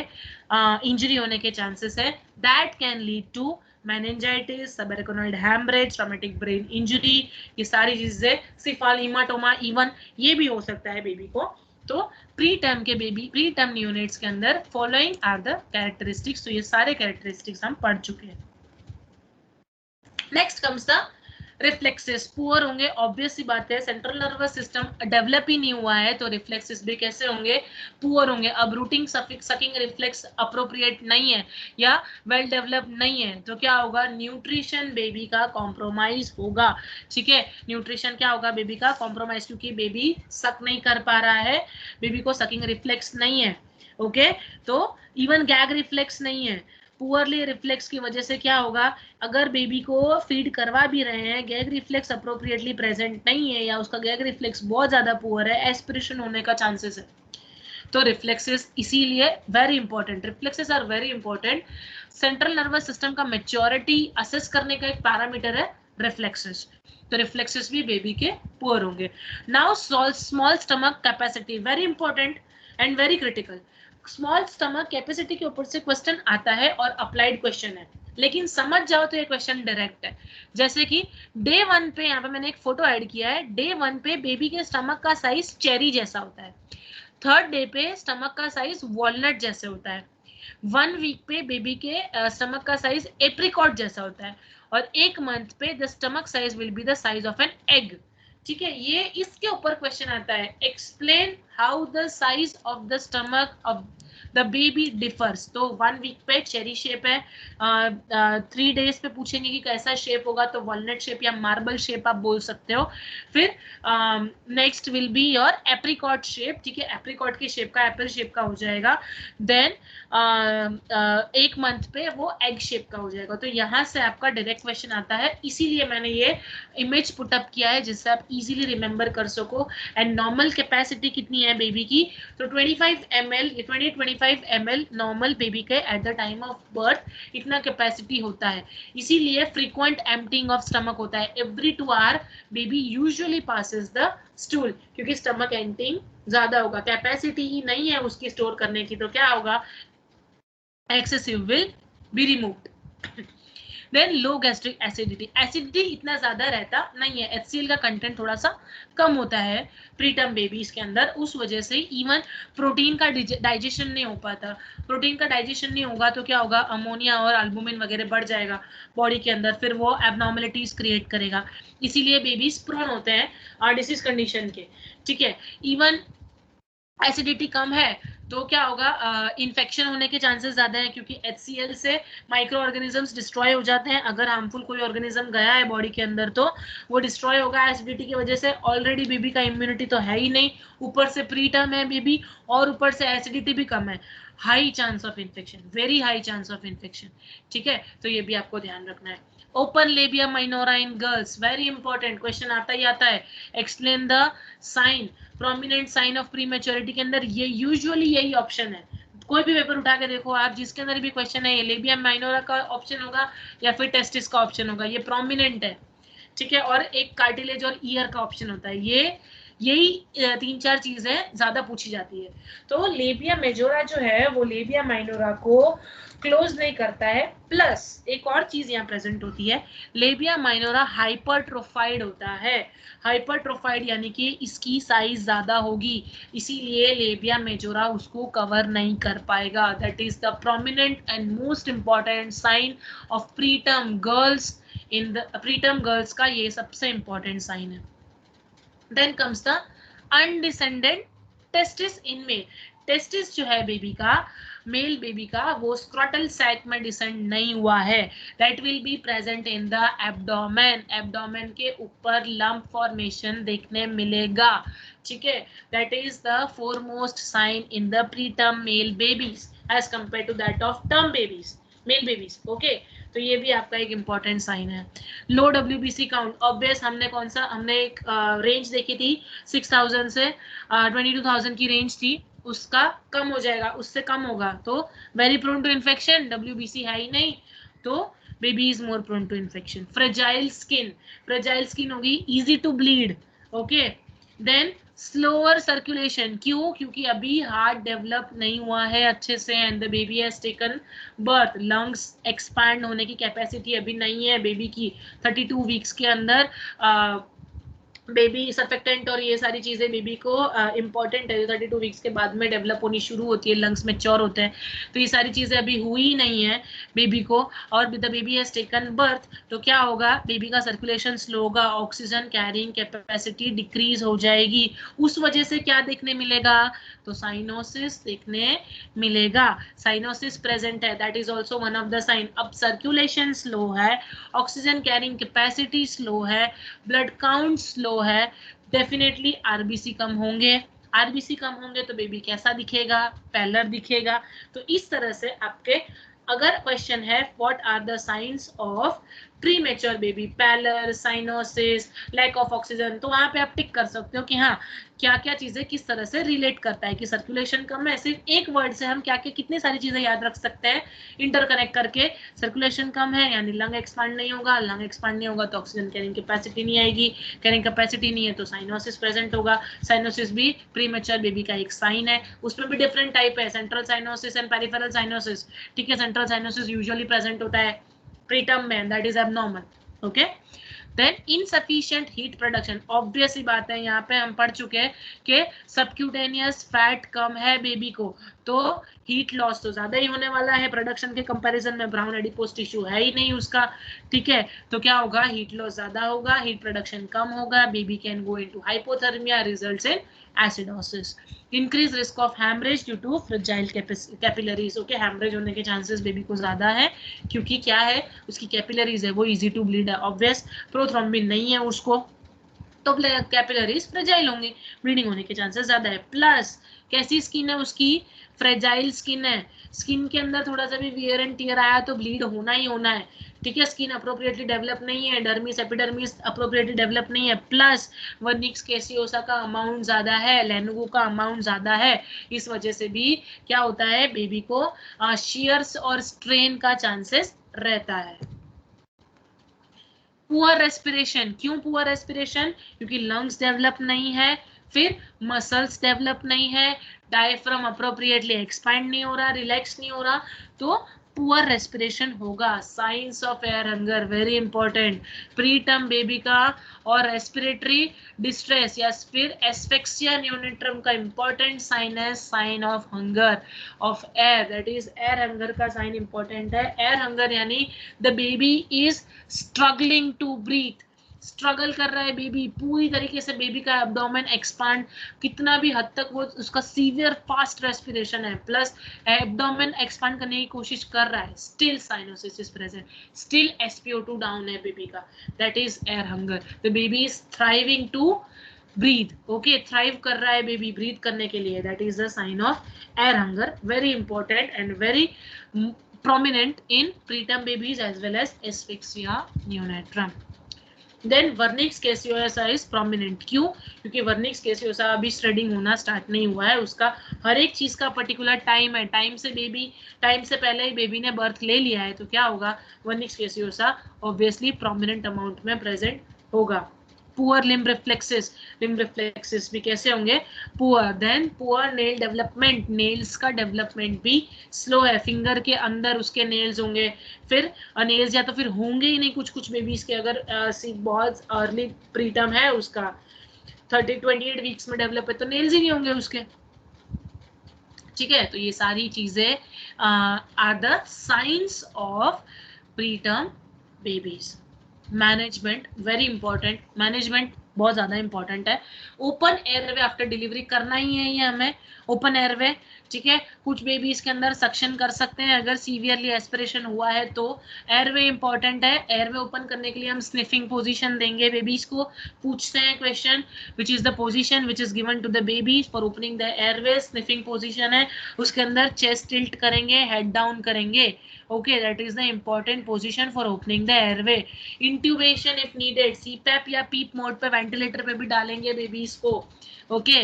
इंजरी होने के चांसेस है, that can lead to meningitis, subarachnoid haemorrhage, traumatic brain injury, ये सारी चीजें, सिफाल हीमाटोमा इवन ये भी हो सकता है बेबी को। तो प्री टर्म के बेबी, प्री टर्म न्यूनेट्स के अंदर फॉलोइंग आर द कैरेक्टरिस्टिक्स, तो ये सारे कैरेक्टरिस्टिक्स हम पढ़ चुके हैं। Next comes the reflexes, poor होंगे, ऑब्वियस सी बात है, सेंट्रल नर्वस सिस्टम डेवलप ही नहीं हुआ है, तो रिफ्लेक्सेस भी कैसे होंगे, पुअर होंगे। अब रूटिंग सकिंग रिफ्लेक्स अप्रोप्रिएट नहीं है या वेल डेवलप नहीं है, तो क्या होगा, न्यूट्रिशन बेबी का कॉम्प्रोमाइज होगा, ठीक है। न्यूट्रिशन क्या होगा, बेबी का कॉम्प्रोमाइज, क्योंकि बेबी सक नहीं कर पा रहा है, बेबी को सकिंग रिफ्लेक्स नहीं है, ओके। तो इवन गैग रिफ्लेक्स नहीं है, पुअरली रिफ्लेक्स की वजह से क्या होगा, अगर बेबी को फीड करवा भी रहे हैं, गैग रिफ्लेक्स अप्रोप्रिएटली प्रेजेंट नहीं है या उसका गैग रिफ्लेक्स बहुत ज्यादा पुअर है, एस्पिरेशन होने का चांसेस है, तो रिफ्लेक्सेस इसीलिए very important, reflexes are very important. Central nervous system का मैच्योरिटी असेस करने का एक पैरामीटर है रिफ्लेक्सेस, तो रिफ्लेक्सेस भी बेबी के पुअर होंगे। Now small stomach capacity, very important and very critical. Small stomach capacity के ऊपर से क्वेश्चन आता है और अप्लाइड क्वेश्चन है, लेकिन समझ जाओ तो ये क्वेश्चन डायरेक्ट है। जैसे कि डे 1 पे, यहाँ पे मैंने एक फोटो ऐड किया है, डे 1 पे बेबी के स्टमक का साइज चेरी जैसा होता है, थर्ड डे पे स्टमक का साइज वॉलनट जैसे होता है, 1 वीक पे बेबी के स्टमक का साइज एप्रिकॉट जैसा होता है, और 1 मंथ पे the stomach size will be the size of an egg. ठीक है, ये इसके ऊपर क्वेश्चन आता है, explain how the size of the stomach of the baby differs. तो 1 वीक पे चेरी शेप है, 3 डेज पे पूछेंगे कि कैसा शेप होगा, तो वॉलनट शेप या मार्बल शेप आप बोल सकते हो। फिर next will be your apricot shape. ठीक है, एप्रिकॉट के शेप का एप्पल शेप का हो जाएगा। देन 1 मंथ पे वो एग शेप का हो जाएगा। तो यहाँ से आपका डायरेक्ट क्वेश्चन आता है, इसीलिए मैंने ये इमेज पुटअप किया है जिससे आप इजीली रिमेंबर कर सको। एंड नॉर्मल कैपेसिटी कितनी है बेबी की, तो 25 ml, 20-25 ml नॉर्मल बेबी के at the time of birth इतना कैपेसिटी होता है। इसीलिए फ्रीक्वेंट एम्प्टिंग ऑफ स्टमक होता है, every 2 hour baby usually passes the stool, क्योंकि स्टमक एम्प्टिंग ज्यादा होगा, कैपेसिटी ही नहीं है उसकी स्टोर करने की, तो क्या होगा, excessive will be removed. Then low gastric acidity, acidity इतना ज्यादा रहता नहीं है, HCl का कंटेंट थोड़ा सा कम होता है प्रीटर्म बेबीज के अंदर, उस वजह से इवन प्रोटीन का डाइजेशन नहीं हो पाता। प्रोटीन का डाइजेशन नहीं होगा तो क्या होगा, अमोनिया और एल्बुमिन वगैरह बढ़ जाएगा बॉडी के अंदर, फिर वो एबनॉर्मलिटीज क्रिएट करेगा, इसीलिए बेबीज प्रोन होते हैं डिसीज कंडीशन के। ठीक है, इवन एसिडिटी कम है तो क्या होगा, इन्फेक्शन होने के चांसेस ज्यादा है, क्योंकि HCl से माइक्रो ऑर्गेनिजम्स डिस्ट्रॉय हो जाते हैं। अगर हार्मफुल कोई ऑर्गेनिज्म गया है बॉडी के अंदर तो वो डिस्ट्रॉय होगा एसिडिटी की वजह से। ऑलरेडी बेबी का इम्यूनिटी तो है ही नहीं, ऊपर से प्रीटर्म है बेबी और ऊपर से एसिडिटी भी कम है, high chance of infection, very high chance of infection. ठीक है, तो ये भी आपको ध्यान रखना है। Open labia minora in girls, very important question आता ही आता है, explain the sign, prominent sign of prematurity के अंदर ये यूजुअली यही ऑप्शन है। कोई भी पेपर उठा के देखो आप, जिसके अंदर भी क्वेश्चन है, ये लेबिया माइनोरा का ऑप्शन होगा या फिर टेस्टिस का ऑप्शन होगा, ये प्रोमिनेंट है। ठीक है, और एक कार्टिलेज और ईयर का ऑप्शन होता है, ये यही 3-4 चीजें ज्यादा पूछी जाती है। तो लेबिया मेजोरा जो है वो लेबिया माइनोरा को क्लोज नहीं करता है, प्लस एक और चीज यहाँ प्रेजेंट होती है, लेबिया माइनोरा हाइपरट्रोफाइड होता है। हाइपरट्रोफाइड यानी कि इसकी साइज ज्यादा होगी, इसीलिए लेबिया मेजोरा उसको कवर नहीं कर पाएगा। That is the prominent and most important sign of preterm girls. In the preterm girls का ये सबसे इंपॉर्टेंट साइन है। Then comes the undescended testis in male. Testis जो है बेबी का, मेल बेबी का, वो स्क्रॉटल सैक में डिसेंड नहीं हुआ है, that will be present in the abdomen. Abdomen के ऊपर लंप फॉर्मेशन देखने मिलेगा। ठीक है, that is the foremost sign in the preterm male babies as compare to that of term babies, male babies. Okay, तो ये भी आपका एक इंपॉर्टेंट साइन है। लो WBC काउंट, ऑब्वियस हमने कौन सा, हमने एक रेंज देखी थी 6000 से 22,000 की रेंज थी, उसका कम हो जाएगा, उससे कम होगा तो very prone to infection, WBC है ही नहीं तो baby is more prone to infection. Fragile skin होगी, easy to bleed. Okay, then slower circulation, क्यों, क्योंकि अभी हार्ट डेवलप नहीं हुआ है अच्छे से and the baby has taken birth, lungs expand होने की कैपेसिटी अभी नहीं है बेबी की। 32 वीक्स के अंदर बेबी सर्फेक्टेंट और ये सारी चीजें बेबी को इंपॉर्टेंट है, 32 वीक्स के बाद में डेवलप होनी शुरू होती है, लंग्स मैच्योर होते हैं, तो ये सारी चीजें अभी हुई ही नहीं है बेबी को, और the baby has taken birth, तो क्या होगा, बेबी का सर्कुलेशन स्लो होगा, ऑक्सीजन कैरिंग कैपेसिटी डिक्रीज हो जाएगी, उस वजह से क्या देखने मिलेगा, तो साइनोसिस देखने मिलेगा। साइनोसिस प्रेजेंट है, that is also one of the sign. अब सर्कुलेशन स्लो है, ऑक्सीजन कैरिंग कैपेसिटी स्लो है, ब्लड काउंट स्लो है, डेफिनेटली आरबीसी कम होंगे। आरबीसी कम होंगे तो बेबी कैसा दिखेगा, पैलर दिखेगा। तो इस तरह से आपके अगर क्वेश्चन है what are the signs of premature baby, pallor, cyanosis, lack of oxygen, तो वहां पे आप टिक कर सकते हो कि हाँ क्या क्या चीजें किस तरह से रिलेट करता है, कि सर्कुलेशन कम है, सिर्फ एक वर्ड से हम क्या क्या कितनी सारी चीजें याद रख सकते हैं इंटरकनेक्ट करके। सर्कुलेशन कम है यानी लंग एक्सपांड नहीं होगा, लंग एक्सपांड नहीं होगा तो ऑक्सीजन कैरिंग कैपेसिटी नहीं आएगी, कैरिंग कैपेसिटी नहीं है तो साइनोसिस प्रेजेंट होगा। साइनोसिस भी प्रीमेच्योर बेबी का एक साइन है, उसमें भी डिफरेंट टाइप है, central cyanosis and peripheral cyanosis. ठीक है, सेंट्रल साइनोसिस यूजुअली प्रेजेंट होता है प्रीटर्म में, that is abnormal. Okay, then insufficient heat production, obvious ही बात है, यहाँ पे हम पढ़ चुके हैं कि सबक्यूटेनियस फैट कम है बेबी को, तो हीट लॉस तो ज्यादा ही होने वाला है प्रोडक्शन के कंपैरिजन में, ब्राउन एडिपोज टिश्यू है ही नहीं उसका, ठीक है। तो क्या होगा, हीट लॉस ज्यादा होगा, हीट प्रोडक्शन कम होगा, baby can go into hypothermia, results in acidosis, increase risk of haemorrhage due to fragile capillaries. Okay, haemorrhage होने के चांसेस बेबी को ज्यादा है क्योंकि क्या है, उसकी कैपिलरीज है वो इजी टू ब्लीड है, ऑब्वियस, प्रोथ्रोम्बिन नहीं है उसको, तो कैपिलरीज फ्रेजाइल होंगे, ब्लीडिंग होने के चांसेस ज्यादा है। प्लस कैसी स्किन है उसकी, फ्रेजाइल स्किन है, स्किन के अंदर थोड़ा सा भी वियर एंड टियर आया तो ब्लीड होना ही होना है, ठीक है। स्किन अप्रोप्रिएटली डेवलप नहीं है, डर्मिस एपिडर्मिस अप्रोप्रिएटली डेवलप नहीं है, प्लस वर्निक्स कैसियोसा का अमाउंट ज्यादा है, लेनुगो का अमाउंट ज्यादा है, इस वजह से भी क्या होता है, बेबी को शियर्स और स्ट्रेन का चांसेस रहता है। पुअर रेस्पिरेशन, क्यों पुअर रेस्पिरेशन, क्योंकि लंग्स डेवलप नहीं है, फिर मसल्स डेवलप नहीं है, डायफ्राम अप्रोप्रिएटली एक्सपैंड नहीं हो रहा, रिलैक्स नहीं हो रहा, तो पुअर रेस्पिरेशन होगा। Signs of air hunger very important, preterm baby का और रेस्पिरेटरी डिस्ट्रेस या फिर एस्फेक्सिया नियोनेट्रम का इंपॉर्टेंट साइन है sign of hunger of air, that is air hunger का साइन इंपॉर्टेंट है। एयर हंगर यानी the baby is struggling to breathe, struggle कर रहा है बेबी, पूरी तरीके से बेबी का एब्डोमेन एक्सपांड, कितना भी हद तक वो उसका सीवियर फास्ट रेस्पिरेशन है, प्लस एब्डोमेन एक्सपांड करने की कोशिश कर रहा है, still cyanosis is present, still SpO2 down है बेबी का, that is air hunger. The baby is thriving to breathe, okay, thrive कर रहा है बेबी ब्रीथ करने के लिए, that is the sign of air hunger, very important and very prominent in preterm babies as well as asphyxia neonatrum. Then Vernix caseosa is prominent, क्यों, क्योंकि Wernicke's कैसियोसा अभी spreading होना स्टार्ट नहीं हुआ है, उसका हर एक चीज का पर्टिकुलर टाइम है, टाइम से पहले ही बेबी ने बर्थ ले लिया है, तो क्या होगा, vernix caseosa obviously prominent amount में प्रेजेंट होगा। पुअर लिम्ब रिफ्लेक्सेस भी कैसे होंगे, poor. Then poor nail development, nails का डेवलपमेंट भी स्लो है, फिंगर के अंदर उसके नेल्स होंगे, फिर नेल्स या तो फिर होंगे ही नहीं, कुछ बेबीज के अगर बहुत अर्ली प्रीटर्म है उसका 28 वीक्स में डेवलप है तो नेल्स ही नहीं होंगे उसके, ठीक है। तो ये सारी चीजें are the signs of preterm babies. Management very important, management बहुत ज्यादा इंपॉर्टेंट है। ओपन एयरवे आफ्टर डिलीवरी करना ही है ये हमें, ओपन एयरवे, ठीक है। कुछ बेबीज के अंदर सक्शन कर सकते हैं अगर सीवियरली एस्पिरेशन हुआ है तो, एयरवे इंपॉर्टेंट है। एयरवे ओपन करने के लिए हम स्निफिंग पोजीशन देंगे बेबीज को, पूछते हैं question, which is the position which is given to the babies for opening the airway, sniffing position है, उसके अंदर चेस्ट टिल्ट करेंगे, हेड डाउन करेंगे, okay, that is the important position for opening the airway. Intubation if needed, CPAP या PEEP mode पे ventilator पे भी डालेंगे बेबीज को, okay.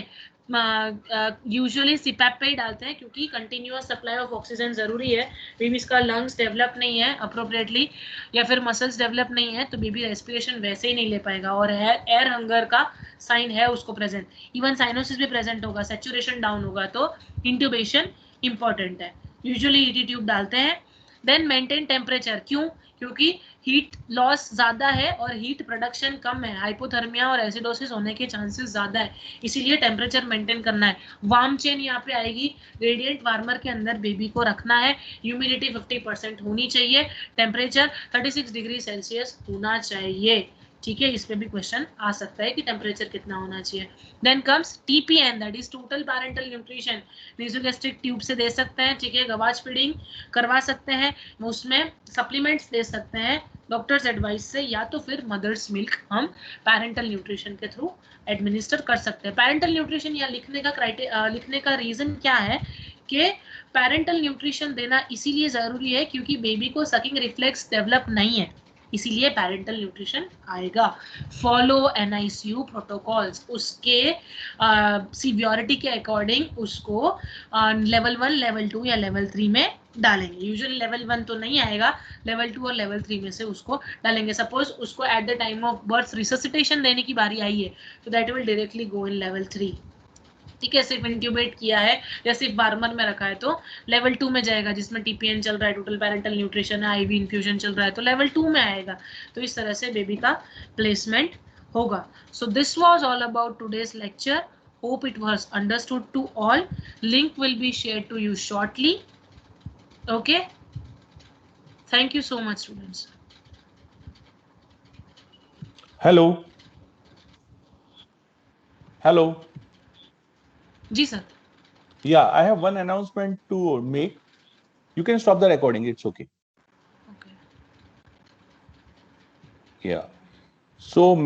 यूजुअली CPAP पे ही डालते हैं क्योंकि कंटिन्यूअस सप्लाई ऑफ ऑक्सीजन जरूरी है, बेबीज का लंग्स डेवलप नहीं है अप्रोप्रिएटली या फिर मसल्स डेवलप नहीं है तो बेबी रेस्पिरेशन वैसे ही नहीं ले पाएगा, और एयर हंगर का साइन है उसको प्रेजेंट, इवन साइनोसिस भी प्रेजेंट होगा, सैचुरेशन डाउन होगा, तो इंट्यूबेशन इंपॉर्टेंट है, यूजुअली ET ट्यूब डालते हैं। देन मेंटेन टेम्परेचर, क्यों, क्योंकि हीट लॉस ज्यादा है और हीट प्रोडक्शन कम है, हाइपोथर्मिया और एसिडोसिस होने के चांसेस ज्यादा है, इसीलिए टेम्परेचर मेंटेन करना है। वार्म चेन यहाँ पे आएगी, रेडिएंट वार्मर के अंदर बेबी को रखना है, ह्यूमिडिटी 50% होनी चाहिए, टेम्परेचर 36 डिग्री सेल्सियस होना चाहिए, ठीक है। इस पे भी क्वेश्चन आ सकता है कि टेम्परेचर कितना होना चाहिए। Then comes TPN, that is total parental nutrition, nasogastric tube से दे सकते हैं, ठीक है, गवाच फीडिंग करवा सकते हैं, उसमें सप्लीमेंट्स दे सकते हैं डॉक्टर्स एडवाइस से, या तो फिर मदर्स मिल्क हम पैरेंटल न्यूट्रिशन के थ्रू एडमिनिस्टर कर सकते हैं। पैरेंटल न्यूट्रिशन या लिखने का रीजन क्या है कि पैरेंटल न्यूट्रिशन देना इसीलिए जरूरी है क्योंकि बेबी को सकिंग रिफ्लेक्स डेवलप नहीं है, इसीलिए पैरेंटल न्यूट्रिशन आएगा। फॉलो NICU प्रोटोकॉल्स, उसके सीवियरिटी के अकॉर्डिंग उसको लेवल 1, लेवल 2 या लेवल 3 में डालेंगे, यूजुअली लेवल 1 तो नहीं आएगा, लेवल 2 और लेवल 3 में से उसको डालेंगे। सपोज उसको eight the time of birth resuscitation देने की बारी आई है तो that will directly go in level 3, ठीक है। सिर्फ इंक्यूबेट किया है या सिर्फ वार्मर में रखा है तो लेवल 2 में जाएगा, जिसमें TPN चल रहा है, टोटल पैरेंटल न्यूट्रिशन है, IV इन्फ्यूजन चल रहा है तो लेवल 2 में आएगा, तो इस तरह से बेबी का प्लेसमेंट होगा। So this was all about today's lecture, Hope it was understood to all. Link will be shared to you shortly. Okay. Thank you so much, students. Hello. Hello. जी sir. Yeah, I have one announcement to make. You can stop the recording. It's okay. Okay. Yeah. So